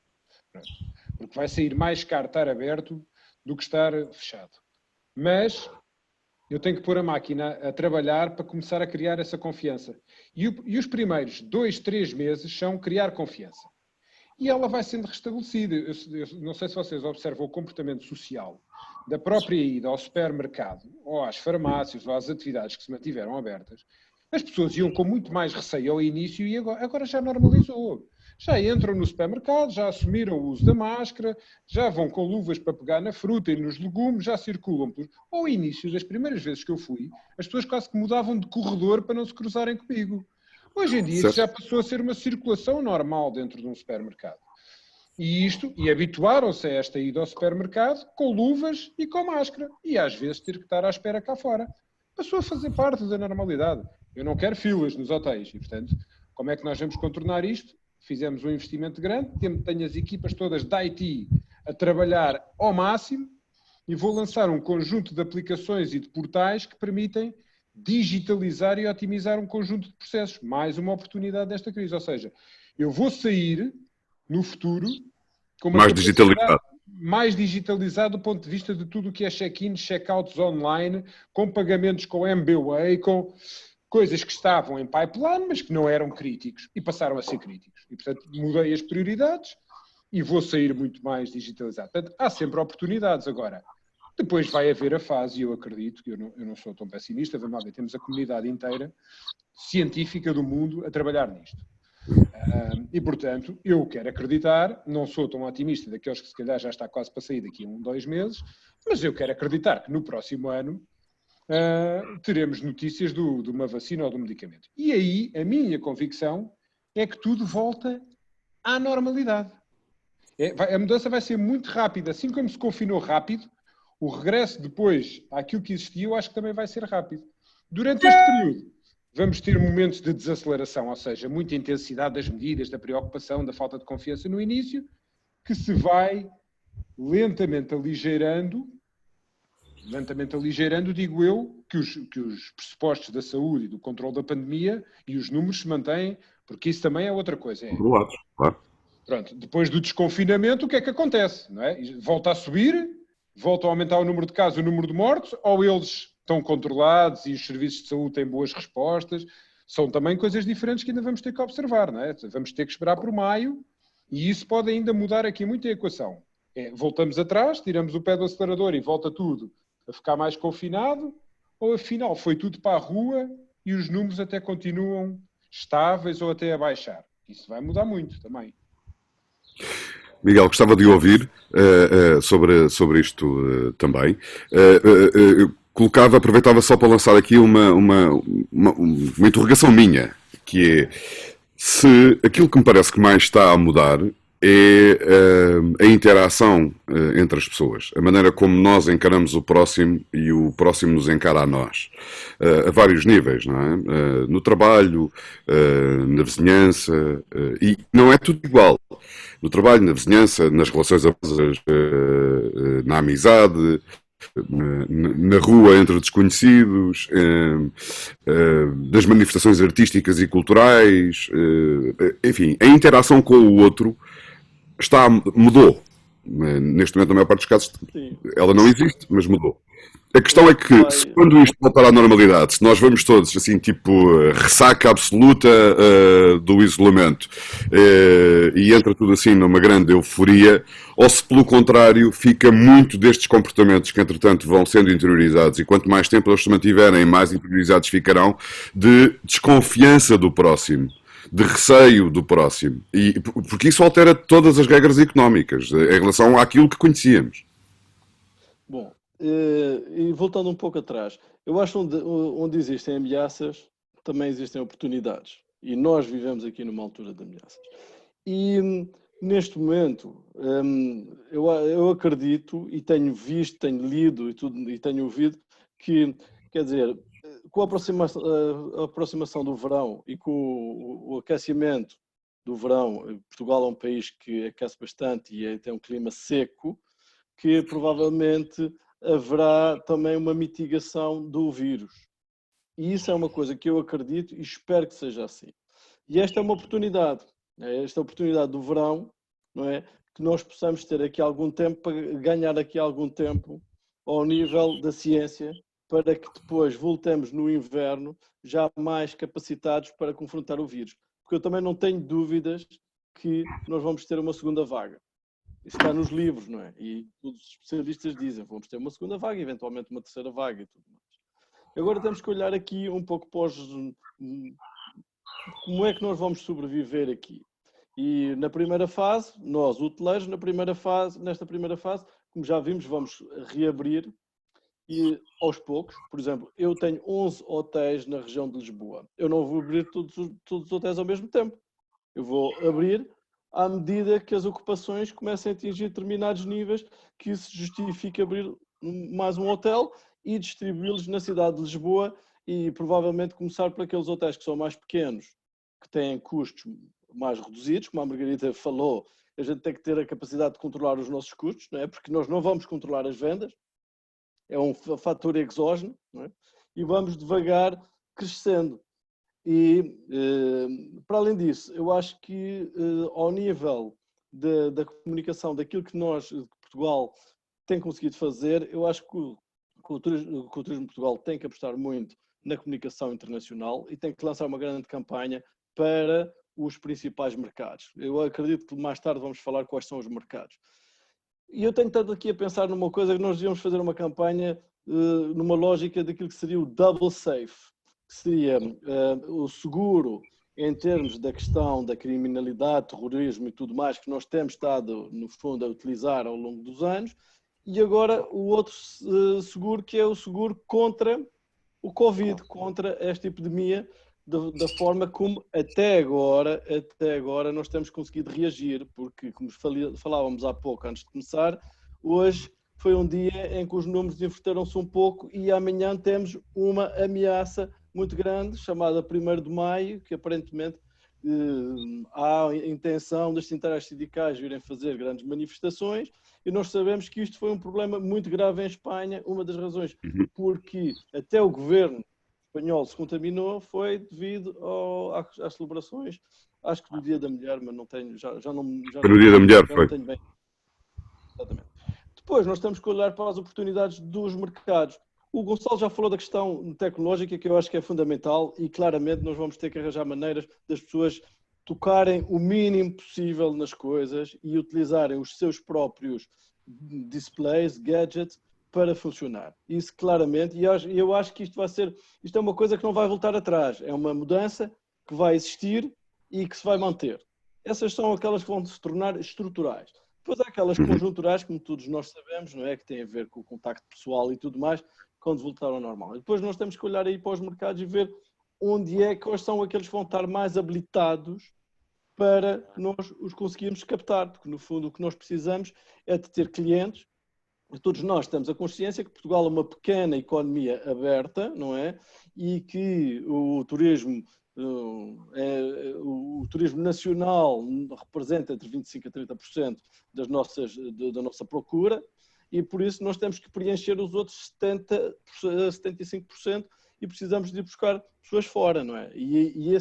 Porque vai sair mais caro estar aberto do que estar fechado. Mas eu tenho que pôr a máquina a trabalhar para começar a criar essa confiança. E os primeiros 2, 3 meses são criar confiança. E ela vai sendo restabelecida. Eu não sei se vocês observam o comportamento social da própria ida ao supermercado, ou às farmácias, ou às atividades que se mantiveram abertas. As pessoas iam com muito mais receio ao início e agora já normalizou. Já entram no supermercado, já assumiram o uso da máscara, já vão com luvas para pegar na fruta e nos legumes, já circulam. Ao início das primeiras vezes que eu fui, as pessoas quase que mudavam de corredor para não se cruzarem comigo. Hoje em dia isso já passou a ser uma circulação normal dentro de um supermercado. E habituaram-se a esta ida ao supermercado com luvas e com máscara. E às vezes ter que estar à espera cá fora. Passou a fazer parte da normalidade. Eu não quero filas nos hotéis. E, portanto, como é que nós vamos contornar isto? Fizemos um investimento grande, tenho as equipas todas da IT a trabalhar ao máximo e vou lançar um conjunto de aplicações e de portais que permitem digitalizar e otimizar um conjunto de processos. Mais uma oportunidade desta crise. Ou seja, eu vou sair no futuro com uma mais digitalizado do ponto de vista de tudo o que é check-ins, check-outs online, com pagamentos com MBWay, com coisas que estavam em pipeline, mas que não eram críticos e passaram a ser críticos. E, portanto, mudei as prioridades e vou sair muito mais digitalizado. Portanto, há sempre oportunidades. Agora, depois vai haver a fase, e eu acredito, que eu não sou tão pessimista, vamos lá ver, temos a comunidade inteira científica do mundo a trabalhar nisto. E, portanto, eu quero acreditar, não sou tão otimista daqueles que se calhar já está quase para sair daqui a 2 meses, mas eu quero acreditar que no próximo ano teremos notícias de uma vacina ou de um medicamento. E aí, a minha convicção é que tudo volta à normalidade. A mudança vai ser muito rápida. Assim como se confinou rápido, o regresso depois àquilo que existia, eu acho que também vai ser rápido. Durante este período, vamos ter momentos de desaceleração, ou seja, muita intensidade das medidas, da preocupação, da falta de confiança no início, que se vai lentamente aligeirando, digo eu, que os pressupostos da saúde e do controle da pandemia e os números se mantêm, porque isso também é outra coisa.
Controlados, claro.
Pronto, depois do desconfinamento, o que é que acontece? Não é? Volta a subir, volta a aumentar o número de casos, o número de mortos, ou eles estão controlados e os serviços de saúde têm boas respostas? São também coisas diferentes que ainda vamos ter que observar, não é? Vamos ter que esperar por maio e isso pode ainda mudar aqui muito a equação. Voltamos atrás, tiramos o pé do acelerador e volta tudo a ficar mais confinado, ou afinal foi tudo para a rua e os números até continuam estáveis ou até a baixar? Isso vai mudar muito também.
Miguel, gostava de ouvir sobre isto também. Aproveitava só para lançar aqui uma interrogação minha, que é se aquilo que me parece que mais está a mudar é a interação entre as pessoas, a maneira como nós encaramos o próximo e o próximo nos encara a nós, a vários níveis, não é? No trabalho, na vizinhança, e não é tudo igual. No trabalho, na vizinhança, nas relações amorosas, na amizade, na rua entre desconhecidos, das manifestações artísticas e culturais, enfim, a interação com o outro mudou. Neste momento, na maior parte dos casos, ela não existe, mas mudou. A questão é que, quando isto voltar à normalidade, se nós vamos todos, assim, tipo, ressaca absoluta do isolamento, e entra tudo assim numa grande euforia, ou se, pelo contrário, fica muito destes comportamentos que, entretanto, vão sendo interiorizados, e quanto mais tempo eles se mantiverem, mais interiorizados ficarão, de desconfiança do próximo, de receio do próximo, porque isso altera todas as regras económicas em relação àquilo que conhecíamos.
Bom, e voltando um pouco atrás, eu acho que onde existem ameaças, também existem oportunidades. E nós vivemos aqui numa altura de ameaças. E neste momento, eu acredito e tenho visto, tenho lido e tenho ouvido que, quer dizer, com a aproximação do verão e com o aquecimento do verão, Portugal é um país que aquece bastante e tem um clima seco, que provavelmente haverá também uma mitigação do vírus. E isso é uma coisa que eu acredito e espero que seja assim. E esta é uma oportunidade, esta oportunidade do verão, não é? Que nós possamos ter aqui algum tempo, para ganhar aqui algum tempo ao nível da ciência, para que depois voltemos no inverno já mais capacitados para confrontar o vírus. Porque eu também não tenho dúvidas que nós vamos ter uma segunda vaga. Isso está nos livros, não é? E todos os especialistas dizem, vamos ter uma segunda vaga, eventualmente uma terceira vaga e tudo mais. Agora temos que olhar aqui um pouco para como é que nós vamos sobreviver aqui. E na primeira fase, nós, hoteleiros, nesta primeira fase, como já vimos, vamos reabrir e aos poucos. Por exemplo, eu tenho 11 hotéis na região de Lisboa. Eu não vou abrir todos os hotéis ao mesmo tempo. Eu vou abrir à medida que as ocupações comecem a atingir determinados níveis que se justifique abrir mais um hotel e distribuí-los na cidade de Lisboa e provavelmente começar por aqueles hotéis que são mais pequenos, que têm custos mais reduzidos, como a Margarida falou, a gente tem que ter a capacidade de controlar os nossos custos, não é? Porque nós não vamos controlar as vendas, é um fator exógeno, não é? E vamos devagar crescendo. E, para além disso, eu acho que ao nível da comunicação, daquilo que Portugal, tem conseguido fazer, eu acho que o Turismo Portugal tem que apostar muito na comunicação internacional e tem que lançar uma grande campanha para os principais mercados. Eu acredito que mais tarde vamos falar quais são os mercados. E eu tenho estado aqui a pensar numa coisa, que nós devíamos fazer uma campanha numa lógica daquilo que seria o double safe, que seria o seguro em termos da questão da criminalidade, terrorismo e tudo mais que nós temos estado, no fundo, a utilizar ao longo dos anos, e agora o outro seguro, que é o seguro contra o Covid, contra esta epidemia, da forma como até agora nós temos conseguido reagir, porque, como falávamos há pouco antes de começar, hoje foi um dia em que os números inverteram-se um pouco e amanhã temos uma ameaça muito grande, chamada 1º de Maio, que aparentemente há a intenção das centrais sindicais virem fazer grandes manifestações, e nós sabemos que isto foi um problema muito grave em Espanha. Uma das razões porque até o governo espanhol se contaminou foi devido às celebrações, acho que do Dia da Mulher, mas não tenho, já não
no Dia da Mulher foi.
Não tenho bem. Exatamente. Depois nós temos que olhar para as oportunidades dos mercados. O Gonçalo já falou da questão tecnológica, que eu acho que é fundamental, e claramente nós vamos ter que arranjar maneiras das pessoas tocarem o mínimo possível nas coisas e utilizarem os seus próprios displays, gadgets, para funcionar. Isso claramente, e eu acho que isto é uma coisa que não vai voltar atrás, é uma mudança que vai existir e que se vai manter. Essas são aquelas que vão se tornar estruturais. Depois há aquelas conjunturais, como todos nós sabemos, não é? Que têm a ver com o contacto pessoal e tudo mais, quando voltar ao normal. E depois nós temos que olhar aí para os mercados e ver quais são aqueles que vão estar mais habilitados para nós os conseguirmos captar, porque no fundo o que nós precisamos é de ter clientes. Todos nós temos a consciência que Portugal é uma pequena economia aberta, não é? E que o turismo nacional representa entre 25% a 30% da nossa procura, e por isso nós temos que preencher os outros 75% e precisamos de ir buscar pessoas fora, não é? E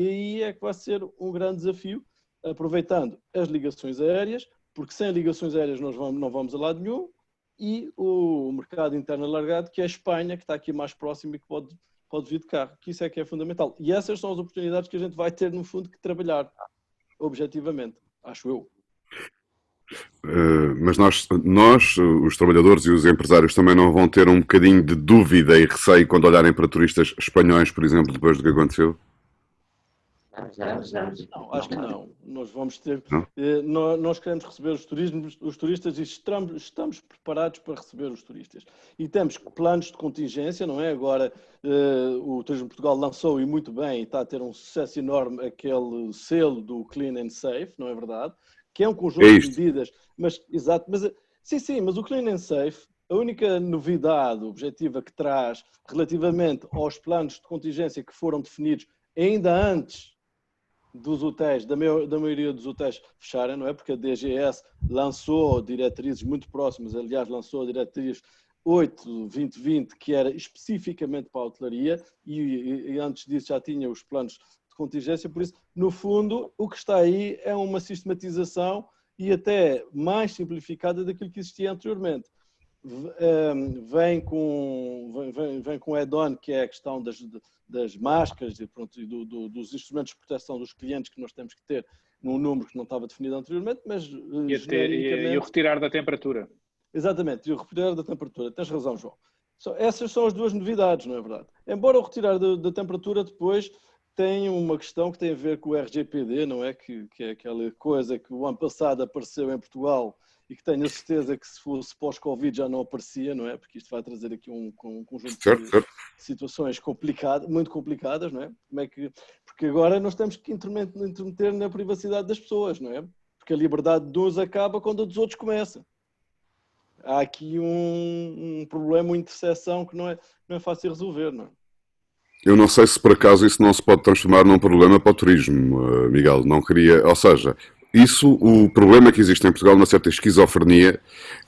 aí é que vai ser um grande desafio, aproveitando as ligações aéreas, porque sem ligações aéreas nós não vamos a lado nenhum, e o mercado interno alargado, que é a Espanha, que está aqui mais próximo e que pode vir de carro, que isso é que é fundamental. E essas são as oportunidades que a gente vai ter, no fundo, que trabalhar, objetivamente, acho eu.
Mas nós, os trabalhadores e os empresários, também não vão ter um bocadinho de dúvida e receio quando olharem para turistas espanhóis, por exemplo, depois do que aconteceu?
Não, acho que não. Nós vamos ter. Nós queremos receber os turistas e estamos preparados para receber os turistas. E temos planos de contingência, não é? Agora o Turismo de Portugal lançou, e muito bem, e está a ter um sucesso enorme, aquele selo do Clean and Safe, não é verdade? Que é um conjunto de medidas. Sim, mas o Clean and Safe, a única novidade objetiva que traz relativamente aos planos de contingência que foram definidos ainda antes dos hotéis, da maioria dos hotéis fecharem, não é? Porque a DGS lançou diretrizes muito próximas, aliás, lançou a diretriz 8/2020, que era especificamente para a hotelaria, e antes disso já tinha os planos de contingência, por isso, no fundo, o que está aí é uma sistematização e até mais simplificada daquilo que existia anteriormente. Vem com add-on, que é a questão das máscaras e dos instrumentos de proteção dos clientes que nós temos que ter num número que não estava definido anteriormente, mas
e o retirar da temperatura.
Exatamente, e o retirar da temperatura. Tens razão, João. Essas são as duas novidades, não é verdade? Embora o retirar da temperatura depois tem uma questão que tem a ver com o RGPD, não é? Que é aquela coisa que o ano passado apareceu em Portugal e que tenho a certeza que se fosse pós-Covid já não aparecia, não é? Porque isto vai trazer aqui um conjunto de situações muito complicadas, não é? Porque agora nós temos que intermeter na privacidade das pessoas, não é? Porque a liberdade de uns acaba quando a dos outros começa. Há aqui um problema, uma interseção que não é fácil resolver, não é?
Eu não sei se por acaso isso não se pode transformar num problema para o turismo, Miguel. Não queria, ou seja, o problema que existe em Portugal é uma certa esquizofrenia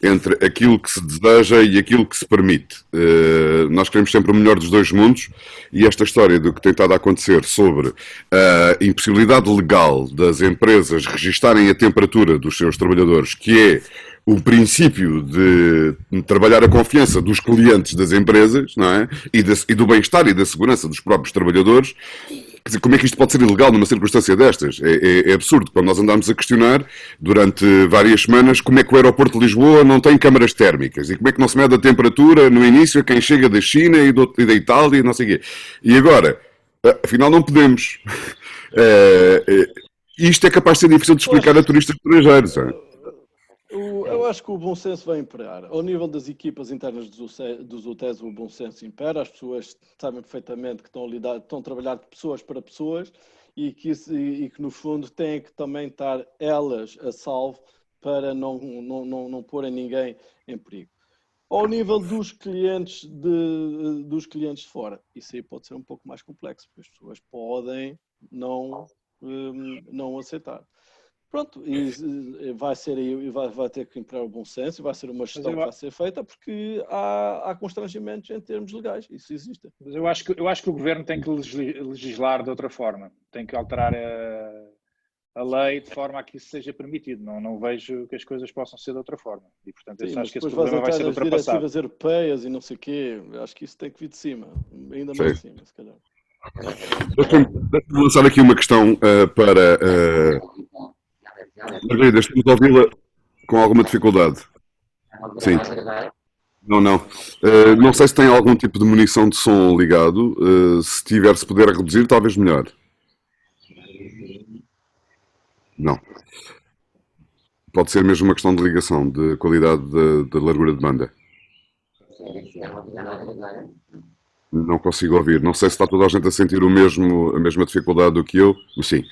entre aquilo que se deseja e aquilo que se permite. Nós queremos sempre o melhor dos dois mundos, e esta história do que tem estado a acontecer sobre a impossibilidade legal das empresas registarem a temperatura dos seus trabalhadores, que é o princípio de trabalhar a confiança dos clientes das empresas, não é? E do bem-estar e da segurança dos próprios trabalhadores. Quer dizer, como é que isto pode ser ilegal numa circunstância destas? É absurdo. Quando nós andámos a questionar durante várias semanas como é que o aeroporto de Lisboa não tem câmaras térmicas e como é que não se mede a temperatura no início a quem chega da China e da Itália e não sei o quê. E agora, Afinal, não podemos. Isto é capaz de ser difícil de explicar a turistas estrangeiros.
Eu acho que o bom senso vai imperar. Ao nível das equipas internas dos hotéis, o bom senso impera. As pessoas sabem perfeitamente que estão a trabalhar de pessoas para pessoas e que no fundo têm que também estar elas a salvo para não porem ninguém em perigo. Ao nível dos clientes de fora, isso aí pode ser um pouco mais complexo, porque as pessoas podem não aceitar. Pronto, e vai ter que imperar o bom senso, e vai ser uma gestão que vai ser feita, porque há constrangimentos em termos legais, isso existe.
Mas eu acho que o governo tem que legislar de outra forma, tem que alterar a lei de forma a que isso seja permitido. Não vejo que as coisas possam ser de outra forma. E, portanto, eu acho que esse problema vai ser ultrapassado.
Diretivas europeias e não sei o quê, acho que isso tem que vir de cima, ainda mais de cima, se calhar.
Deixa-me lançar aqui uma questão para... Margarida, estamos a ouvi-la com alguma dificuldade. Sim. Não. Não sei se tem algum tipo de munição de som ligado. Se tiver, se puder reduzir, talvez melhor. Não. Pode ser mesmo uma questão de ligação, de qualidade de largura de banda. Não consigo ouvir. Não sei se está toda a gente a sentir a mesma dificuldade do que eu, mas sim.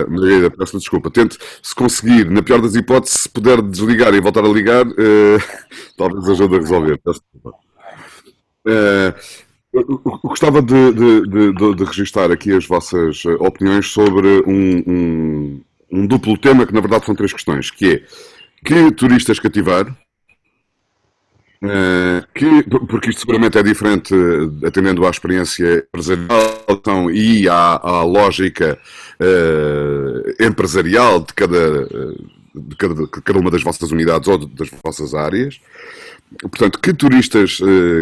Margarida, peço desculpa. Tente, se conseguir, na pior das hipóteses, se puder desligar e voltar a ligar, talvez ajude a resolver. Peço desculpa. Eu gostava de registar aqui as vossas opiniões sobre um duplo tema, que na verdade são 3 questões, que é que turistas cativar, porque isto seguramente é diferente atendendo à experiência empresarial e à lógica empresarial de cada uma das vossas unidades ou das vossas áreas. Portanto, que turistas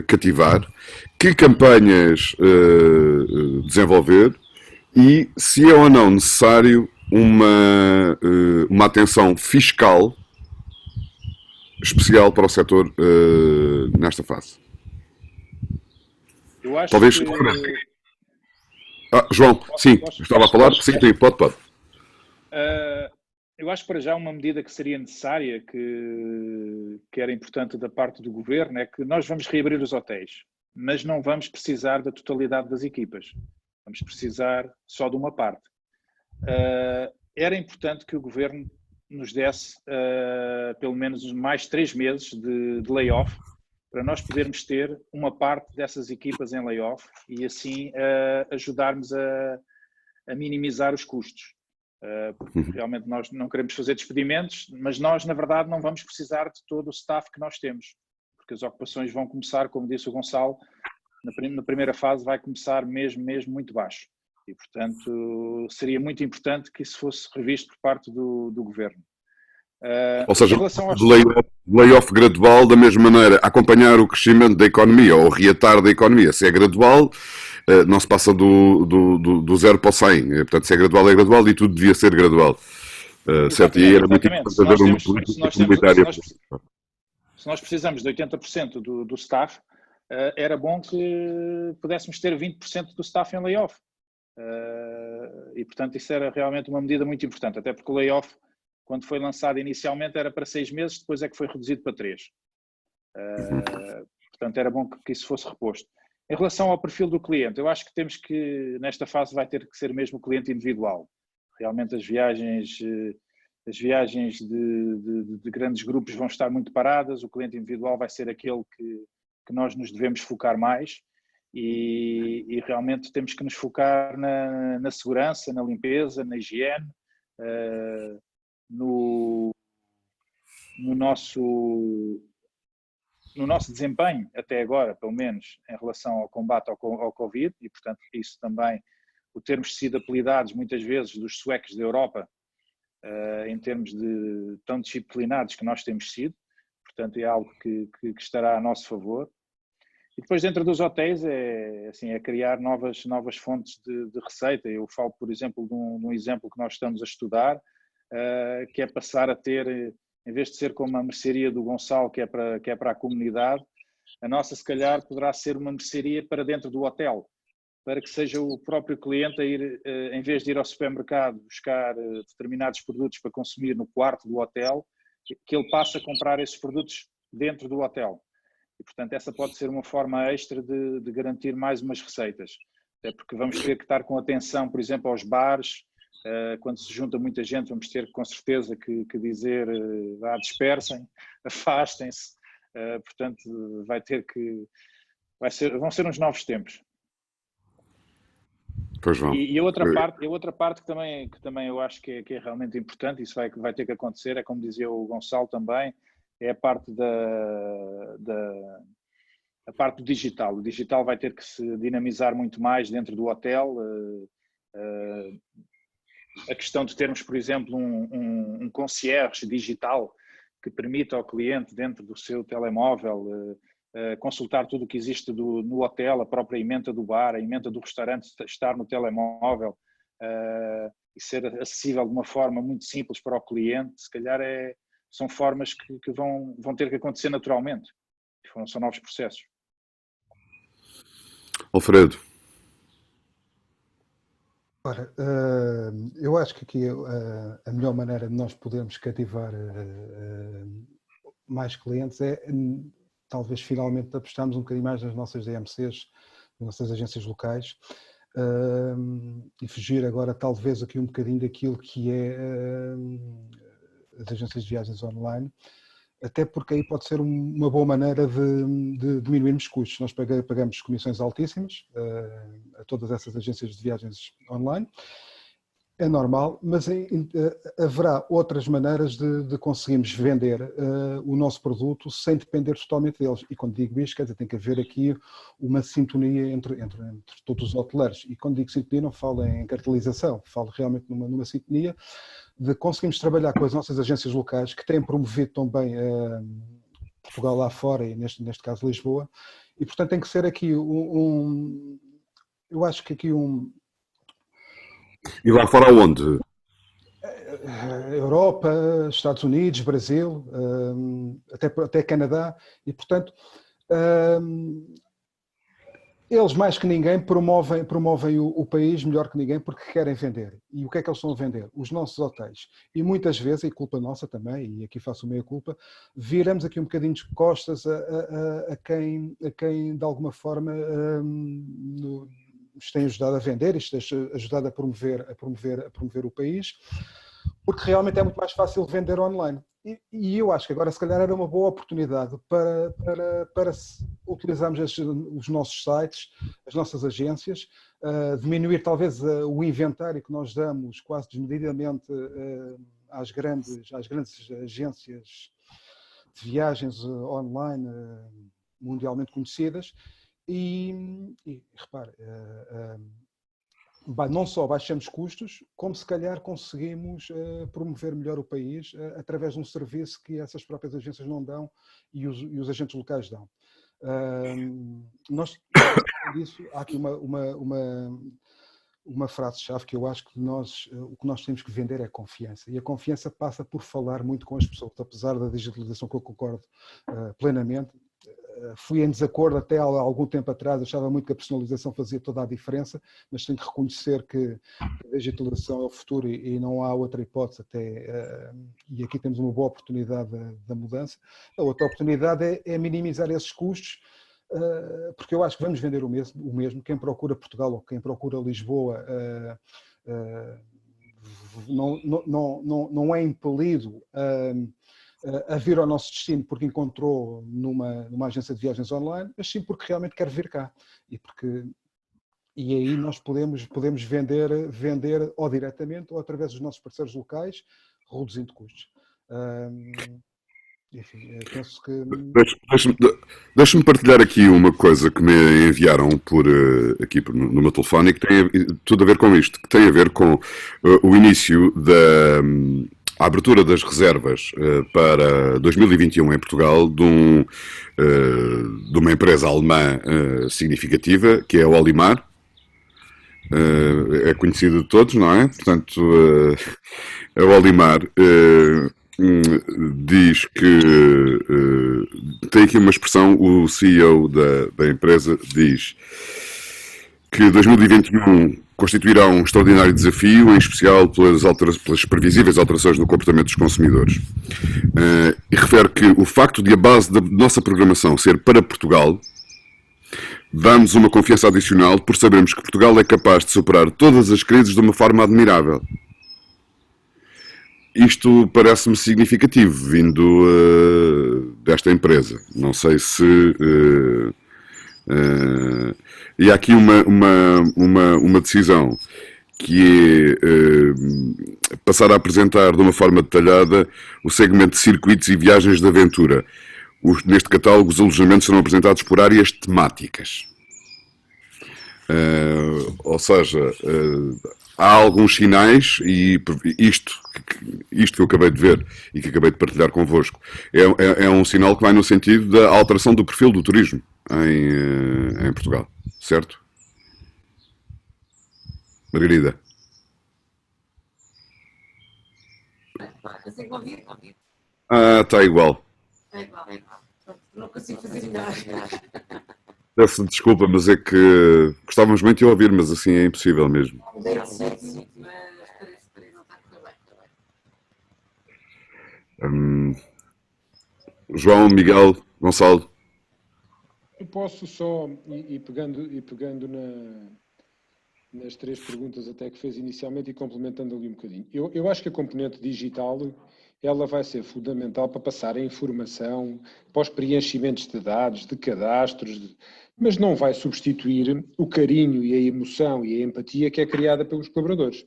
cativar, que campanhas desenvolver e se é ou não necessário uma atenção fiscal especial para o setor nesta fase.
Eu acho
talvez
que...
João, sim, estava a falar? Sim, pode.
Eu acho que para já uma medida que seria necessária, que era importante da parte do governo, é que nós vamos reabrir os hotéis, mas não vamos precisar da totalidade das equipas. Vamos precisar só de uma parte. Era importante que o governo nos desse pelo menos mais 3 meses de layoff, para nós podermos ter uma parte dessas equipas em layoff e assim ajudarmos a minimizar os custos. Porque realmente nós não queremos fazer despedimentos, mas nós, na verdade, não vamos precisar de todo o staff que nós temos, porque as ocupações vão começar, como disse o Gonçalo, na primeira fase vai começar mesmo muito baixo. E, portanto, seria muito importante que isso fosse revisto por parte do governo.
Ou seja, layoff gradual, da mesma maneira, acompanhar o crescimento da economia ou reatar da economia. Se é gradual, não se passa do 0 para o 100. Portanto, se é gradual e tudo devia ser gradual. Certo? E era muito importante haver uma política comunitária.
Se nós precisamos de 80% do staff, era bom que pudéssemos ter 20% do staff em layoff. E, portanto, isso era realmente uma medida muito importante, até porque o layoff, quando foi lançado inicialmente, era para 6 meses, depois é que foi reduzido para 3. Portanto, era bom que isso fosse reposto. Em relação ao perfil do cliente, eu acho que temos que, nesta fase, vai ter que ser mesmo o cliente individual. Realmente as viagens de grandes grupos vão estar muito paradas, o cliente individual vai ser aquele que nós nos devemos focar mais e realmente temos que nos focar na segurança, na limpeza, na higiene, no nosso desempenho até agora, pelo menos, em relação ao combate ao Covid e, portanto, isso também, o termos sido apelidados muitas vezes dos suecos da Europa, em termos de tão disciplinados que nós temos sido, portanto, é algo que estará a nosso favor. E depois, dentro dos hotéis, é criar novas fontes de receita. Eu falo, por exemplo, de um exemplo que nós estamos a estudar, que é passar a ter, em vez de ser como a mercearia do Gonçalo, que é para a comunidade, a nossa, se calhar, poderá ser uma mercearia para dentro do hotel. para que seja o próprio cliente a ir, em vez de ir ao supermercado buscar determinados produtos para consumir no quarto do hotel, que ele passe a comprar esses produtos dentro do hotel. E, portanto, essa pode ser uma forma extra de garantir mais umas receitas. Até porque vamos ter que estar com atenção, por exemplo, aos bares. Quando se junta muita gente, vamos ter com certeza que dizer dispersem, afastem-se. Portanto, vão ser uns novos tempos.
Pois vão.
E a outra parte que também eu acho que é realmente importante, isso vai ter que acontecer, é como dizia o Gonçalo também, é a parte a parte do digital. O digital vai ter que se dinamizar muito mais dentro do hotel. A questão de termos, por exemplo, um concierge digital que permita ao cliente, dentro do seu telemóvel, consultar tudo o que existe no hotel, a própria ementa do bar, a ementa do restaurante, estar no telemóvel e ser acessível de uma forma muito simples para o cliente, se calhar são formas que vão ter que acontecer naturalmente. São novos processos.
Alfredo.
Ora, eu acho que aqui a melhor maneira de nós podermos cativar mais clientes é talvez finalmente apostarmos um bocadinho mais nas nossas DMCs, nas nossas agências locais, e fugir agora talvez aqui um bocadinho daquilo que é as agências de viagens online, até porque aí pode ser uma boa maneira de diminuirmos custos. Nós pagamos comissões altíssimas a todas essas agências de viagens online, é normal, mas haverá outras maneiras de conseguirmos vender o nosso produto sem depender totalmente deles. E quando digo isto, quer dizer, tem que haver aqui uma sintonia entre todos os hoteleiros. E quando digo sintonia, não falo em cartelização, falo realmente numa sintonia de conseguirmos trabalhar com as nossas agências locais, que têm promovido também Portugal lá fora, e neste caso Lisboa, e portanto tem que ser aqui eu acho que aqui
E lá fora onde?
Europa, Estados Unidos, Brasil, até Canadá, e portanto eles mais que ninguém promovem o país melhor que ninguém porque querem vender. E o que é que eles estão a vender? Os nossos hotéis. E muitas vezes, e culpa nossa também, e aqui faço meia culpa, viramos aqui um bocadinho de costas a quem de alguma forma nos tem ajudado a vender, isto tem ajudado a promover o país, porque realmente é muito mais fácil vender online. E eu acho que agora se calhar era uma boa oportunidade para utilizarmos os nossos sites, as nossas agências, diminuir talvez o inventário que nós damos quase desmedidamente às grandes agências de viagens online mundialmente conhecidas e repare, não só baixamos custos, como se calhar conseguimos promover melhor o país através de um serviço que essas próprias agências não dão e os agentes locais dão. Disso, há aqui uma frase-chave que eu acho que o que nós temos que vender é confiança. E a confiança passa por falar muito com as pessoas, apesar da digitalização que eu concordo plenamente. Fui em desacordo até há algum tempo atrás, achava muito que a personalização fazia toda a diferença, mas tenho que reconhecer que a digitalização é o futuro e não há outra hipótese e aqui temos uma boa oportunidade da mudança. A outra oportunidade é minimizar esses custos, porque eu acho que vamos vender o mesmo. Quem procura Portugal ou quem procura Lisboa não é impelido a vir ao nosso destino porque encontrou numa agência de viagens online, mas sim porque realmente quer vir cá. E aí nós podemos vender ou diretamente ou através dos nossos parceiros locais, reduzindo custos. Enfim, penso que...
Deixa-me partilhar aqui uma coisa que me enviaram aqui no meu telefone e que tem tudo a ver com isto, que tem a ver com o início a abertura das reservas para 2021 em Portugal de uma empresa alemã significativa, que é a Olimar. É conhecida de todos, não é? Portanto, a Olimar diz que tem aqui uma expressão, o CEO da empresa diz que que 2021 constituirá um extraordinário desafio, em especial pelas previsíveis alterações no comportamento dos consumidores. E refere que o facto de a base da nossa programação ser para Portugal dá-nos uma confiança adicional por sabermos que Portugal é capaz de superar todas as crises de uma forma admirável. Isto parece-me significativo, vindo desta empresa. Não sei se... e há aqui uma decisão, que é passar a apresentar de uma forma detalhada o segmento de circuitos e viagens de aventura. Neste catálogo, os alojamentos serão apresentados por áreas temáticas. Ou seja, há alguns sinais, e isto que eu acabei de ver e que acabei de partilhar convosco, é um sinal que vai no sentido da alteração do perfil do turismo em Portugal, certo? Margarida?
Consegue ouvir?
Está igual.
É igual. Não consigo fazer nada.
Peço desculpa, mas é que gostávamos muito de ouvir, mas assim é impossível mesmo.
Mas parece não está a correr bem.
João, Miguel, Gonçalo.
Eu posso só, e pegando nas três perguntas até que fez inicialmente e complementando ali um bocadinho. Eu acho que a componente digital, ela vai ser fundamental para passar a informação, para os preenchimentos de dados, de cadastros, mas não vai substituir o carinho e a emoção e a empatia que é criada pelos colaboradores.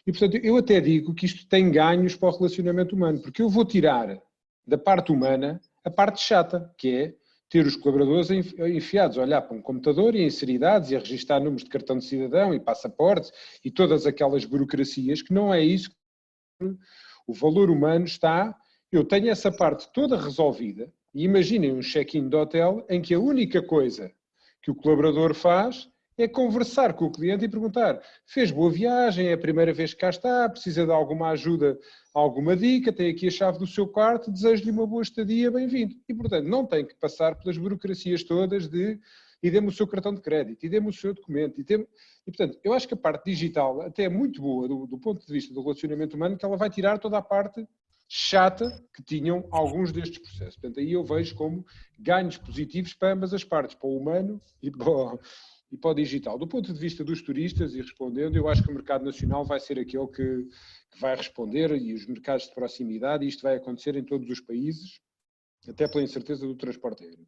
E, portanto, eu até digo que isto tem ganhos para o relacionamento humano, porque eu vou tirar da parte humana a parte chata, que é ter os colaboradores enfiados a olhar para um computador e a inserir dados e a registrar números de cartão de cidadão e passaportes e todas aquelas burocracias, que não é isso. O valor humano está... Eu tenho essa parte toda resolvida e imaginem um check-in de hotel em que a única coisa que o colaborador faz é conversar com o cliente e perguntar: fez boa viagem, é a primeira vez que cá está, precisa de alguma ajuda, alguma dica, tem aqui a chave do seu quarto, desejo-lhe uma boa estadia, bem-vindo. E, portanto, não tem que passar pelas burocracias todas de e dê-me o seu cartão de crédito, e dê-me o seu documento. E, portanto, eu acho que a parte digital até é muito boa do ponto de vista do relacionamento humano, que ela vai tirar toda a parte chata que tinham alguns destes processos. Portanto, aí eu vejo como ganhos positivos para ambas as partes, para o humano e para o digital. Do ponto de vista dos turistas, e respondendo, eu acho que o mercado nacional vai ser aquele que vai responder, e os mercados de proximidade, e isto vai acontecer em todos os países, até pela incerteza do transporte aéreo.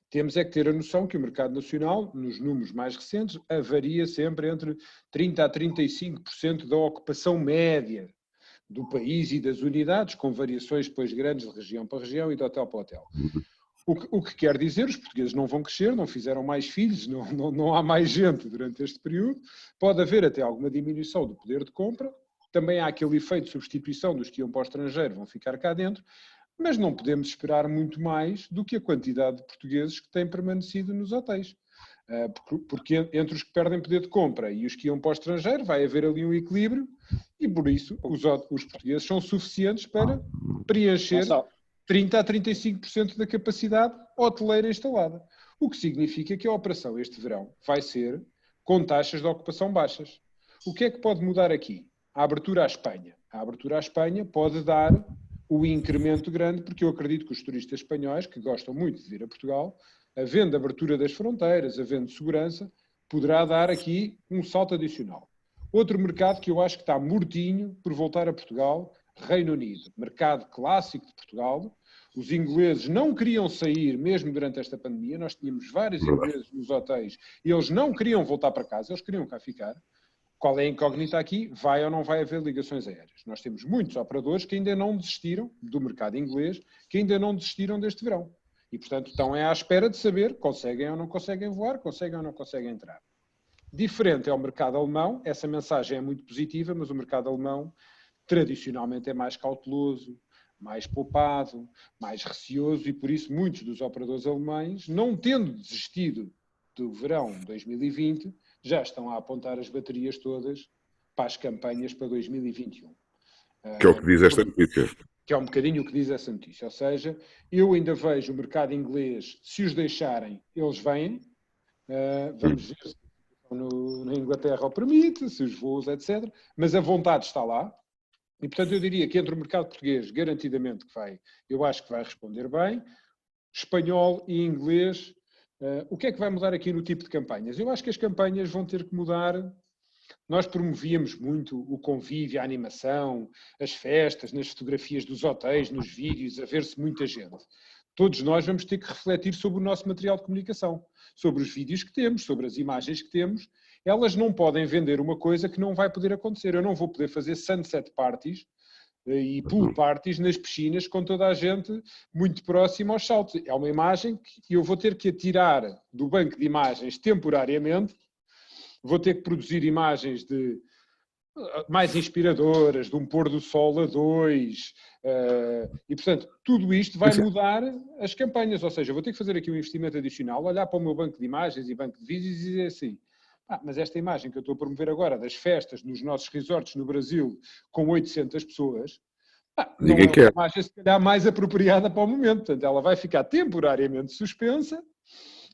Temos é que ter a noção que o mercado nacional, nos números mais recentes, varia sempre entre 30% a 35% da ocupação média do país e das unidades, com variações depois grandes de região para região e de hotel para hotel. O que quer dizer, os portugueses não vão crescer, não fizeram mais filhos, não há mais gente durante este período, pode haver até alguma diminuição do poder de compra, também há aquele efeito de substituição dos que iam para o estrangeiro, vão ficar cá dentro, mas não podemos esperar muito mais do que a quantidade de portugueses que têm permanecido nos hotéis. Porque entre os que perdem poder de compra e os que iam para o estrangeiro vai haver ali um equilíbrio e por isso os portugueses são suficientes para preencher 30% a 35% da capacidade hoteleira instalada. O que significa que a operação este verão vai ser com taxas de ocupação baixas. O que é que pode mudar aqui? A abertura à Espanha. A abertura à Espanha pode dar o incremento grande, porque eu acredito que os turistas espanhóis, que gostam muito de vir a Portugal, havendo abertura das fronteiras, havendo segurança, poderá dar aqui um salto adicional. Outro mercado que eu acho que está mortinho por voltar a Portugal, Reino Unido. Mercado clássico de Portugal. Os ingleses não queriam sair, mesmo durante esta pandemia. Nós tínhamos vários ingleses nos hotéis e eles não queriam voltar para casa, eles queriam cá ficar. Qual é a incógnita aqui? Vai ou não vai haver ligações aéreas? Nós temos muitos operadores que ainda não desistiram do mercado inglês, que ainda não desistiram deste verão. E, portanto, estão à espera de saber conseguem ou não conseguem voar, conseguem ou não conseguem entrar. Diferente é o mercado alemão, essa mensagem é muito positiva, mas o mercado alemão tradicionalmente é mais cauteloso, mais poupado, mais receoso e, por isso, muitos dos operadores alemães, não tendo desistido do verão 2020, já estão a apontar as baterias todas para as campanhas para 2021.
Que é o que diz esta notícia.
Que é um bocadinho o que diz essa notícia. Ou seja, eu ainda vejo o mercado inglês, se os deixarem, eles vêm. Vamos ver se na Inglaterra o permite, se os voos, etc. Mas a vontade está lá. E, portanto, eu diria que entre o mercado português, garantidamente eu acho que vai responder bem, espanhol e inglês, o que é que vai mudar aqui no tipo de campanhas? Eu acho que as campanhas vão ter que mudar. Nós promovíamos muito o convívio, a animação, as festas, nas fotografias dos hotéis, nos vídeos, a ver-se muita gente. Todos nós vamos ter que refletir sobre o nosso material de comunicação, sobre os vídeos que temos, sobre as imagens que temos. Elas não podem vender uma coisa que não vai poder acontecer. Eu não vou poder fazer sunset parties e pool parties nas piscinas com toda a gente muito próxima aos saltos. É uma imagem que eu vou ter que atirar do banco de imagens temporariamente, vou ter que produzir imagens mais inspiradoras, de um pôr do sol a 2, e portanto tudo isto vai mudar as campanhas, ou seja, vou ter que fazer aqui um investimento adicional, olhar para o meu banco de imagens e banco de vídeos e dizer assim, mas esta imagem que eu estou a promover agora das festas nos nossos resorts no Brasil com 800 pessoas, não é uma imagem se calhar mais apropriada para o momento, portanto ela vai ficar temporariamente suspensa.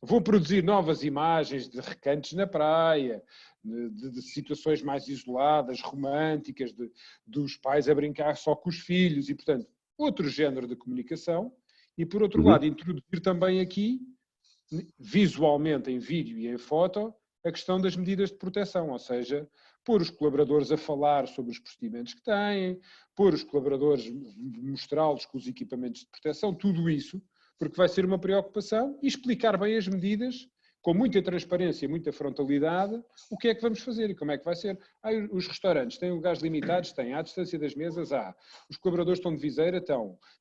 Vou produzir novas imagens de recantos na praia, de situações mais isoladas, românticas, dos pais a brincar só com os filhos e, portanto, outro género de comunicação. E, por outro lado, introduzir também aqui, visualmente em vídeo e em foto, a questão das medidas de proteção, ou seja, pôr os colaboradores a falar sobre os procedimentos que têm, pôr os colaboradores, mostrá-los com os equipamentos de proteção, tudo isso, porque vai ser uma preocupação, e explicar bem as medidas, com muita transparência, muita frontalidade, o que é que vamos fazer e como é que vai ser. Os restaurantes têm lugares limitados, têm à distância das mesas, os colaboradores estão de viseira,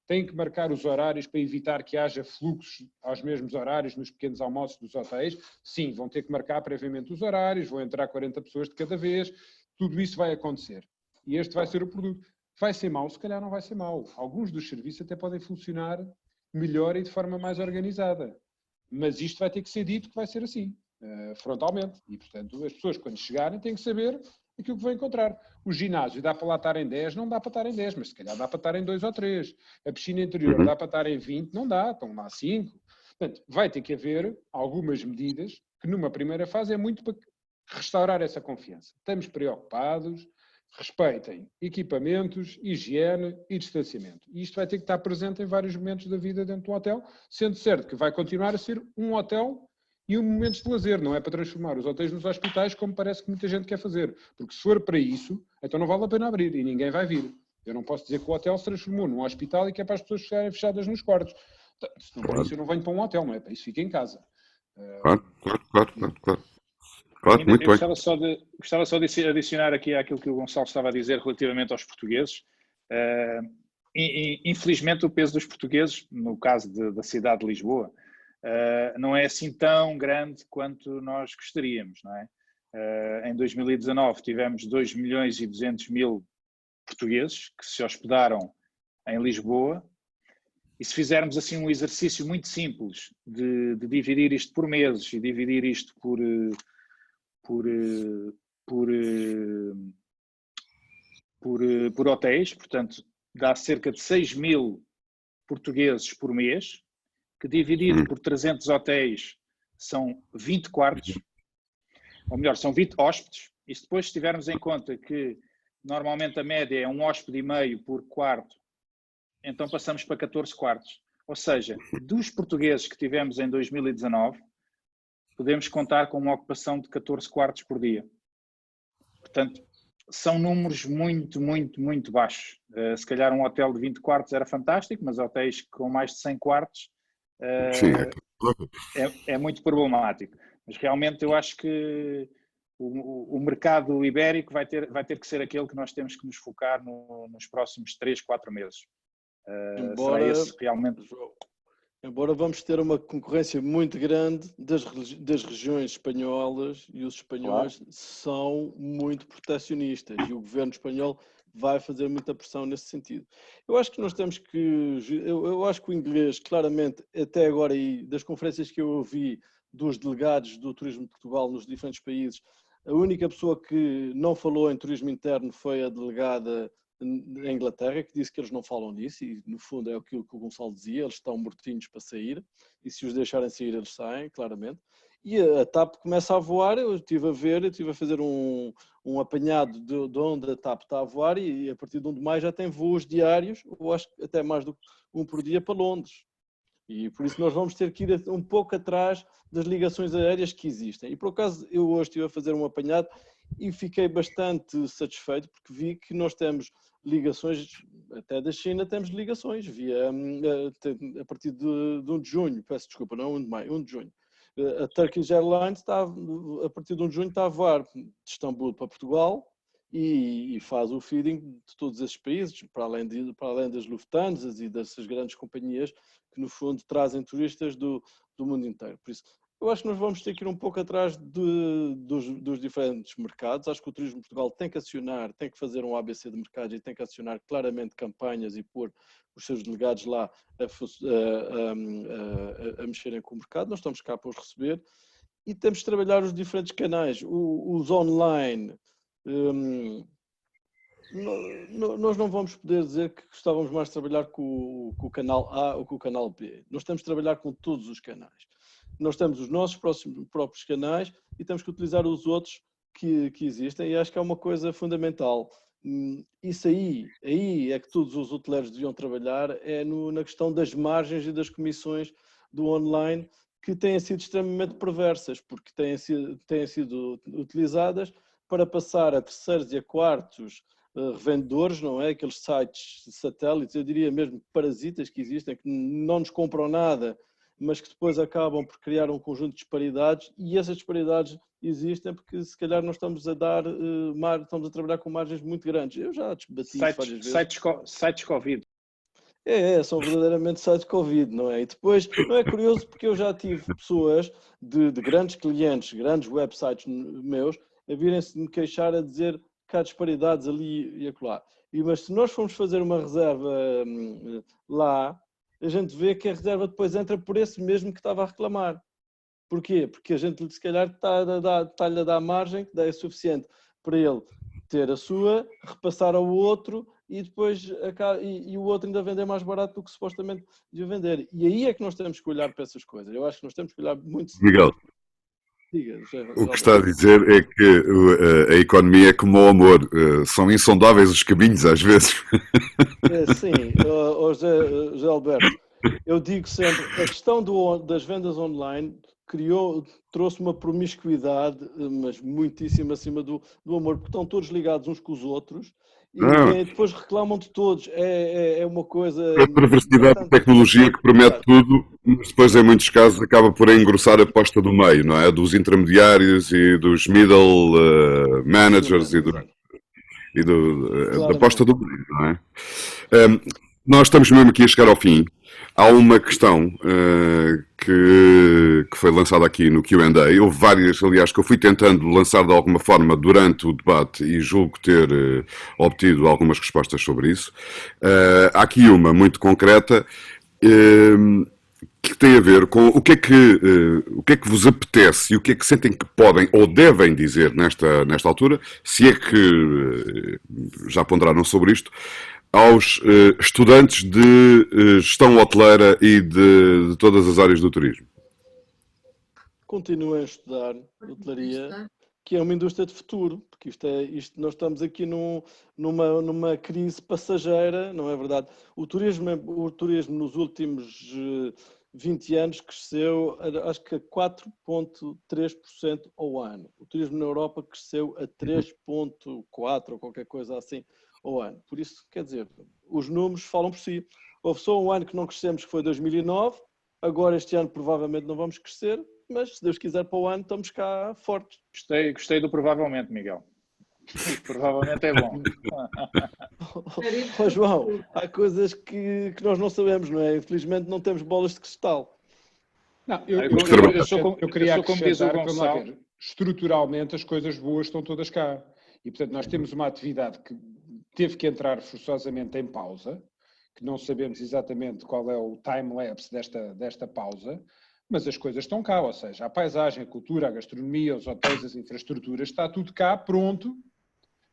têm que marcar os horários para evitar que haja fluxos aos mesmos horários nos pequenos almoços dos hotéis. Sim, vão ter que marcar previamente os horários, vão entrar 40 pessoas de cada vez, tudo isso vai acontecer. E este vai ser o produto. Vai ser mau? Se calhar não vai ser mau. Alguns dos serviços até podem funcionar melhor e de forma mais organizada. Mas isto vai ter que ser dito que vai ser assim, frontalmente. E, portanto, as pessoas, quando chegarem, têm que saber aquilo que vão encontrar. O ginásio dá para lá estar em 10, não dá para estar em 10, mas se calhar dá para estar em 2 ou 3. A piscina interior dá para estar em 20, não dá, estão lá 5. Portanto, vai ter que haver algumas medidas que, numa primeira fase, é muito para restaurar essa confiança. Estamos preocupados, respeitem equipamentos, higiene e distanciamento. E isto vai ter que estar presente em vários momentos da vida dentro do hotel, sendo certo que vai continuar a ser um hotel e um momento de lazer, não é para transformar os hotéis nos hospitais, como parece que muita gente quer fazer. Porque se for para isso, então não vale a pena abrir e ninguém vai vir. Eu não posso dizer que o hotel se transformou num hospital e que é para as pessoas ficarem fechadas nos quartos. Se não para isso, eu não venho para um hotel, não é? Para isso fica em casa.
Claro.
Muito bem. Gostava só de adicionar aqui àquilo que o Gonçalo estava a dizer relativamente aos portugueses. Infelizmente, o peso dos portugueses, no caso da cidade de Lisboa, não é assim tão grande quanto nós gostaríamos, não é? Em 2019 tivemos 2.200.000 portugueses que se hospedaram em Lisboa, e se fizermos assim um exercício muito simples de dividir isto por meses e dividir isto por hotéis, portanto, dá cerca de 6.000 portugueses por mês, que dividido por 300 hotéis são 20 quartos, ou melhor, são 20 hóspedes, e se depois tivermos em conta que normalmente a média é um hóspede e meio por quarto, então passamos para 14 quartos. Ou seja, dos portugueses que tivemos em 2019, podemos contar com uma ocupação de 14 quartos por dia. Portanto, são números muito baixos. Se calhar um hotel de 20 quartos era fantástico, mas hotéis com mais de 100 quartos é muito problemático. Mas realmente eu acho que o mercado ibérico vai ter que ser aquele que nós temos que nos focar nos próximos 3, 4 meses. Será esse realmente...
Embora vamos ter uma concorrência muito grande das regiões espanholas, e os espanhóis são muito protecionistas, e o governo espanhol vai fazer muita pressão nesse sentido. Eu acho que nós temos que... Eu acho que o inglês, claramente, até agora, e das conferências que eu ouvi dos delegados do Turismo de Portugal nos diferentes países, a única pessoa que não falou em turismo interno foi a delegada na Inglaterra, que disse que eles não falam nisso, e no fundo é aquilo que o Gonçalo dizia, eles estão mortinhos para sair, e se os deixarem sair eles saem, claramente. e a TAP começa a voar. Eu estive a ver, eu estive a fazer um apanhado de onde a TAP está a voar e a partir de 1 de maio já tem voos diários, ou acho que até mais do que um por dia para Londres. E por isso nós vamos ter que ir um pouco atrás das ligações aéreas que existem. E por acaso eu hoje estive a fazer um apanhado e fiquei bastante satisfeito porque vi que nós temos ligações, até da China temos ligações, a partir de 1 de junho, peço desculpa, não 1 de maio, 1 de junho. A Turkish Airlines a partir de 1 de junho está a voar de Istambul para Portugal e faz o feeding de todos esses países, para além das Lufthansa e dessas grandes companhias que no fundo trazem turistas do mundo inteiro. Por isso, eu acho que nós vamos ter que ir um pouco atrás dos diferentes mercados. Acho que o Turismo de Portugal tem que acionar, tem que fazer um ABC de mercados e tem que acionar claramente campanhas e pôr os seus delegados lá a mexerem com o mercado. Nós estamos cá para os receber e temos de trabalhar os diferentes canais, os online. Nós não vamos poder dizer que gostávamos mais de trabalhar com o canal A ou com o canal B. Nós temos de trabalhar com todos os canais. Nós temos os nossos próprios canais e temos que utilizar os outros que existem e acho que é uma coisa fundamental. Isso aí é que todos os hoteleiros deviam trabalhar, na questão das margens e das comissões do online, que têm sido extremamente perversas, porque têm sido utilizadas para passar a terceiros e a quartos revendedores, não é? Aqueles sites satélites, eu diria mesmo parasitas que existem, que não nos compram nada, mas que depois acabam por criar um conjunto de disparidades, e essas disparidades existem porque se calhar nós estamos a trabalhar com margens muito grandes. Eu já debati isso várias vezes.
Sites Covid.
São verdadeiramente sites Covid, não é? E depois, não é curioso porque eu já tive pessoas de grandes clientes, grandes websites meus, a virem-se me queixar a dizer que há disparidades ali e acolá. Mas se nós formos fazer uma reserva lá, a gente vê que a reserva depois entra por esse mesmo que estava a reclamar. Porquê? Porque a gente, se calhar, está-lhe a dar margem que é suficiente para ele ter a sua, repassar ao outro e depois e o outro ainda vender mais barato do que supostamente devia vender. E aí é que nós temos que olhar para essas coisas. Eu acho que nós temos que olhar muito...
Miguel,
diga,
o que está a dizer é que a economia é como o amor, são insondáveis os caminhos às vezes.
Sim, José Alberto, eu digo sempre, a questão das vendas online trouxe uma promiscuidade, mas muitíssimo acima do amor, porque estão todos ligados uns com os outros e depois reclamam de todos. É uma coisa...
A perversidade de tecnologia que promete tudo, mas depois em muitos casos acaba por engrossar a posta do meio, não é? Dos intermediários e dos middle managers da posta do meio, não é? Nós estamos mesmo aqui a chegar ao fim. Há uma questão que foi lançada aqui no Q&A. Houve várias, aliás, que eu fui tentando lançar de alguma forma durante o debate e julgo ter obtido algumas respostas sobre isso. Há aqui uma muito concreta que tem a ver com o que é que vos apetece e o que é que sentem que podem ou devem dizer nesta altura, se é que já ponderaram sobre isto, aos estudantes de gestão hoteleira e de todas as áreas do turismo.
Continuem a estudar hotelaria, que é uma indústria de futuro, porque nós estamos aqui numa crise passageira, não é verdade? O turismo nos últimos 20 anos cresceu, acho que a 4,3% ao ano. O turismo na Europa cresceu a 3,4% ou qualquer coisa assim ao ano. Por isso, quer dizer, os números falam por si. Houve só um ano que não crescemos, que foi 2009. Agora, este ano, provavelmente não vamos crescer, mas se Deus quiser, para o ano estamos cá fortes.
Gostei do provavelmente, Miguel. Provavelmente é bom.
João, há coisas que nós não sabemos, não é? Infelizmente não temos bolas de cristal.
Não, eu queria acrescentar que, vamos lá ver, estruturalmente as coisas boas estão todas cá. E, portanto, nós temos uma atividade que teve que entrar forçosamente em pausa, que não sabemos exatamente qual é o time-lapse desta pausa, mas as coisas estão cá, ou seja, a paisagem, a cultura, a gastronomia, os hotéis, as infraestruturas, está tudo cá, pronto,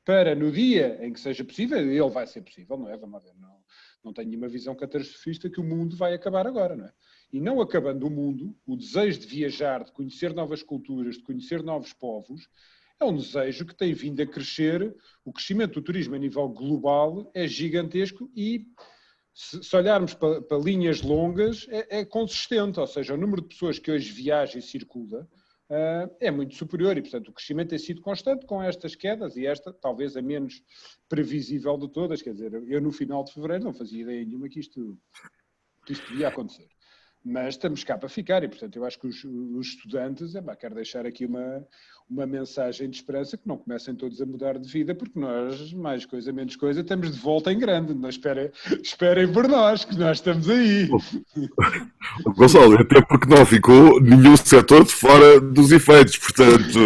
para no dia em que seja possível, e ele vai ser possível, não é? Vamos ver, não tenho nenhuma visão catastrofista que o mundo vai acabar agora, não é? E não acabando o mundo, o desejo de viajar, de conhecer novas culturas, de conhecer novos povos, é um desejo que tem vindo a crescer. O crescimento do turismo a nível global é gigantesco e, se olharmos para linhas longas, é consistente. Ou seja, o número de pessoas que hoje viaja e circula é muito superior e, portanto, o crescimento tem sido constante com estas quedas e esta talvez a menos previsível de todas. Quer dizer, eu no final de fevereiro não fazia ideia nenhuma que isto podia acontecer. Mas estamos cá para ficar e, portanto, eu acho que os estudantes, quero deixar aqui uma mensagem de esperança que não comecem todos a mudar de vida, porque nós, mais coisa, menos coisa, estamos de volta em grande. Não esperem por nós, que nós estamos aí.
Gonçalo, até porque não ficou nenhum setor de fora dos efeitos, portanto...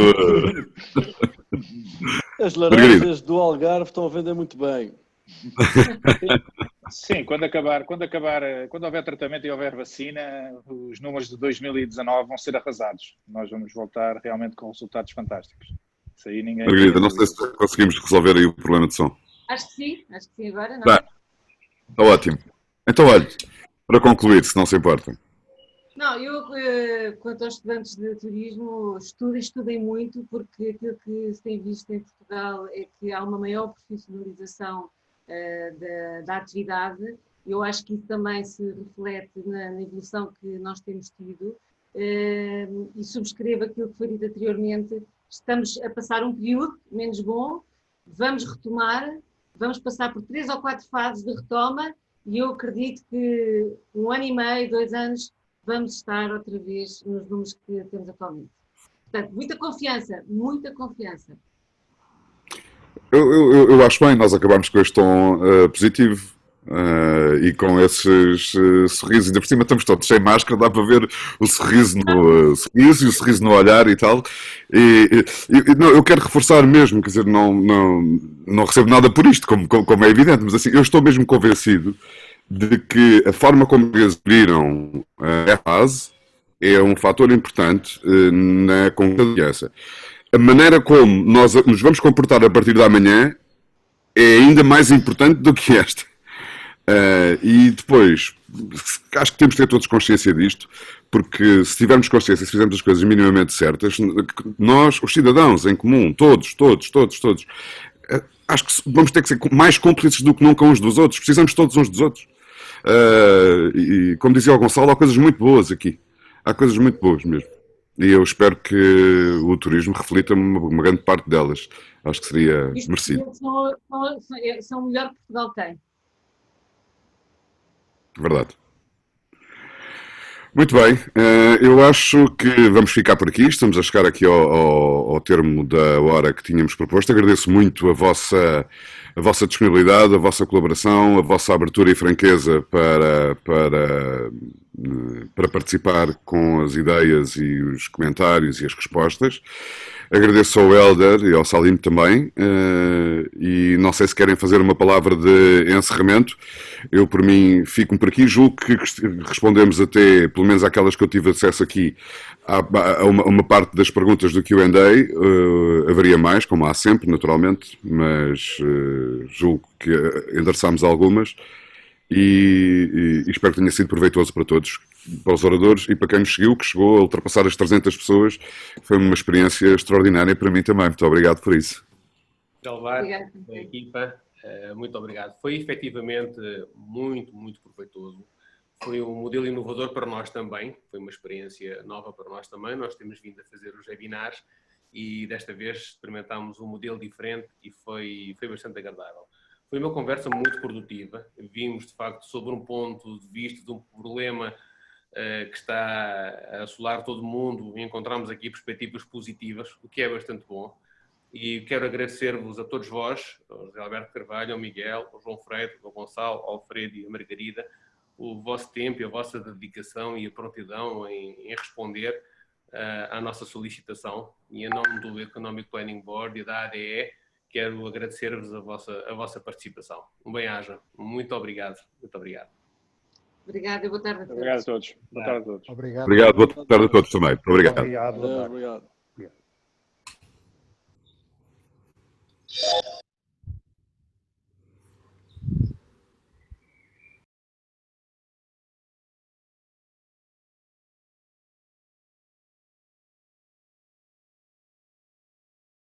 As laranjas do Algarve estão a vender muito bem.
Sim, quando houver tratamento e houver vacina, os números de 2019 vão ser arrasados. Nós vamos voltar realmente com resultados fantásticos. Isso aí ninguém...
Margarida, não sei se conseguimos resolver aí o problema de som.
Acho que sim agora, não.
Está ótimo. Então, olha, para concluir, se não se importa.
Não, eu, quanto aos estudantes de turismo, estudem muito, porque aquilo que se tem visto em Portugal é que há uma maior profissionalização da atividade. Eu acho que isso também se reflete na evolução que nós temos tido e subscrevo aquilo que foi dito anteriormente. Estamos a passar um período menos bom, vamos retomar, vamos passar por 3 ou 4 fases de retoma e eu acredito que 1 ano e meio, 2 anos, vamos estar outra vez nos números que temos atualmente. Portanto, muita confiança, muita confiança.
Eu acho bem, nós acabamos com este tom positivo e com esses sorrisos, ainda por cima estamos todos sem máscara, dá para ver o sorriso no sorriso e o sorriso no olhar e tal. Não, eu quero reforçar mesmo, quer dizer, não recebo nada por isto, como é evidente, mas assim, eu estou mesmo convencido de que a forma como eles abriram a fase é um fator importante na confiança. A maneira como nós nos vamos comportar a partir da manhã é ainda mais importante do que esta. E depois, acho que temos de ter todos consciência disto, porque se tivermos consciência, se fizermos as coisas minimamente certas, nós, os cidadãos em comum, todos, acho que vamos ter que ser mais cúmplices do que nunca uns dos outros. Precisamos todos uns dos outros. E como dizia o Gonçalo, há coisas muito boas aqui. Há coisas muito boas mesmo. E eu espero que o turismo reflita uma grande parte delas. Acho que seria merecido.
São o melhor que Portugal tem.
Verdade. Muito bem, eu acho que vamos ficar por aqui, estamos a chegar aqui ao termo da hora que tínhamos proposto. Agradeço muito a vossa disponibilidade, a vossa colaboração, a vossa abertura e franqueza para participar com as ideias e os comentários e as respostas. Agradeço ao Hélder e ao Salim também, e não sei se querem fazer uma palavra de encerramento. Eu, por mim, fico por aqui. Julgo que respondemos até, pelo menos aquelas que eu tive acesso aqui, a uma parte das perguntas do Q&A. Haveria mais, como há sempre, naturalmente, mas julgo que endereçámos algumas. E espero que tenha sido proveitoso para todos, para os oradores e para quem nos seguiu, que chegou a ultrapassar as 300 pessoas. Foi uma experiência extraordinária para mim também. Muito obrigado por isso.
Galvar, da equipa, muito obrigado. Foi efetivamente muito, muito proveitoso. Foi um modelo inovador para nós também. Foi uma experiência nova para nós também. Nós temos vindo a fazer os webinars e desta vez experimentámos um modelo diferente e foi bastante agradável. Foi uma conversa muito produtiva. Vimos, de facto, sobre um ponto de vista de um problema que está a assolar todo o mundo e encontramos aqui perspectivas positivas, o que é bastante bom. E quero agradecer-vos a todos vós, ao José Alberto Carvalho, ao Miguel, ao João Freire, ao Gonçalo, ao Alfredo e à Margarida, o vosso tempo e a vossa dedicação e a prontidão em responder à nossa solicitação. E em nome do Economic Planning Board e da ADE, quero agradecer-vos a vossa participação. Um bem-aja. Muito obrigado. Muito obrigado.
Obrigada e boa tarde a todos.
Obrigado a todos. Boa tarde a todos.
Obrigado.
Obrigado, boa tarde a todos também. Obrigado.
Obrigado.
Obrigado.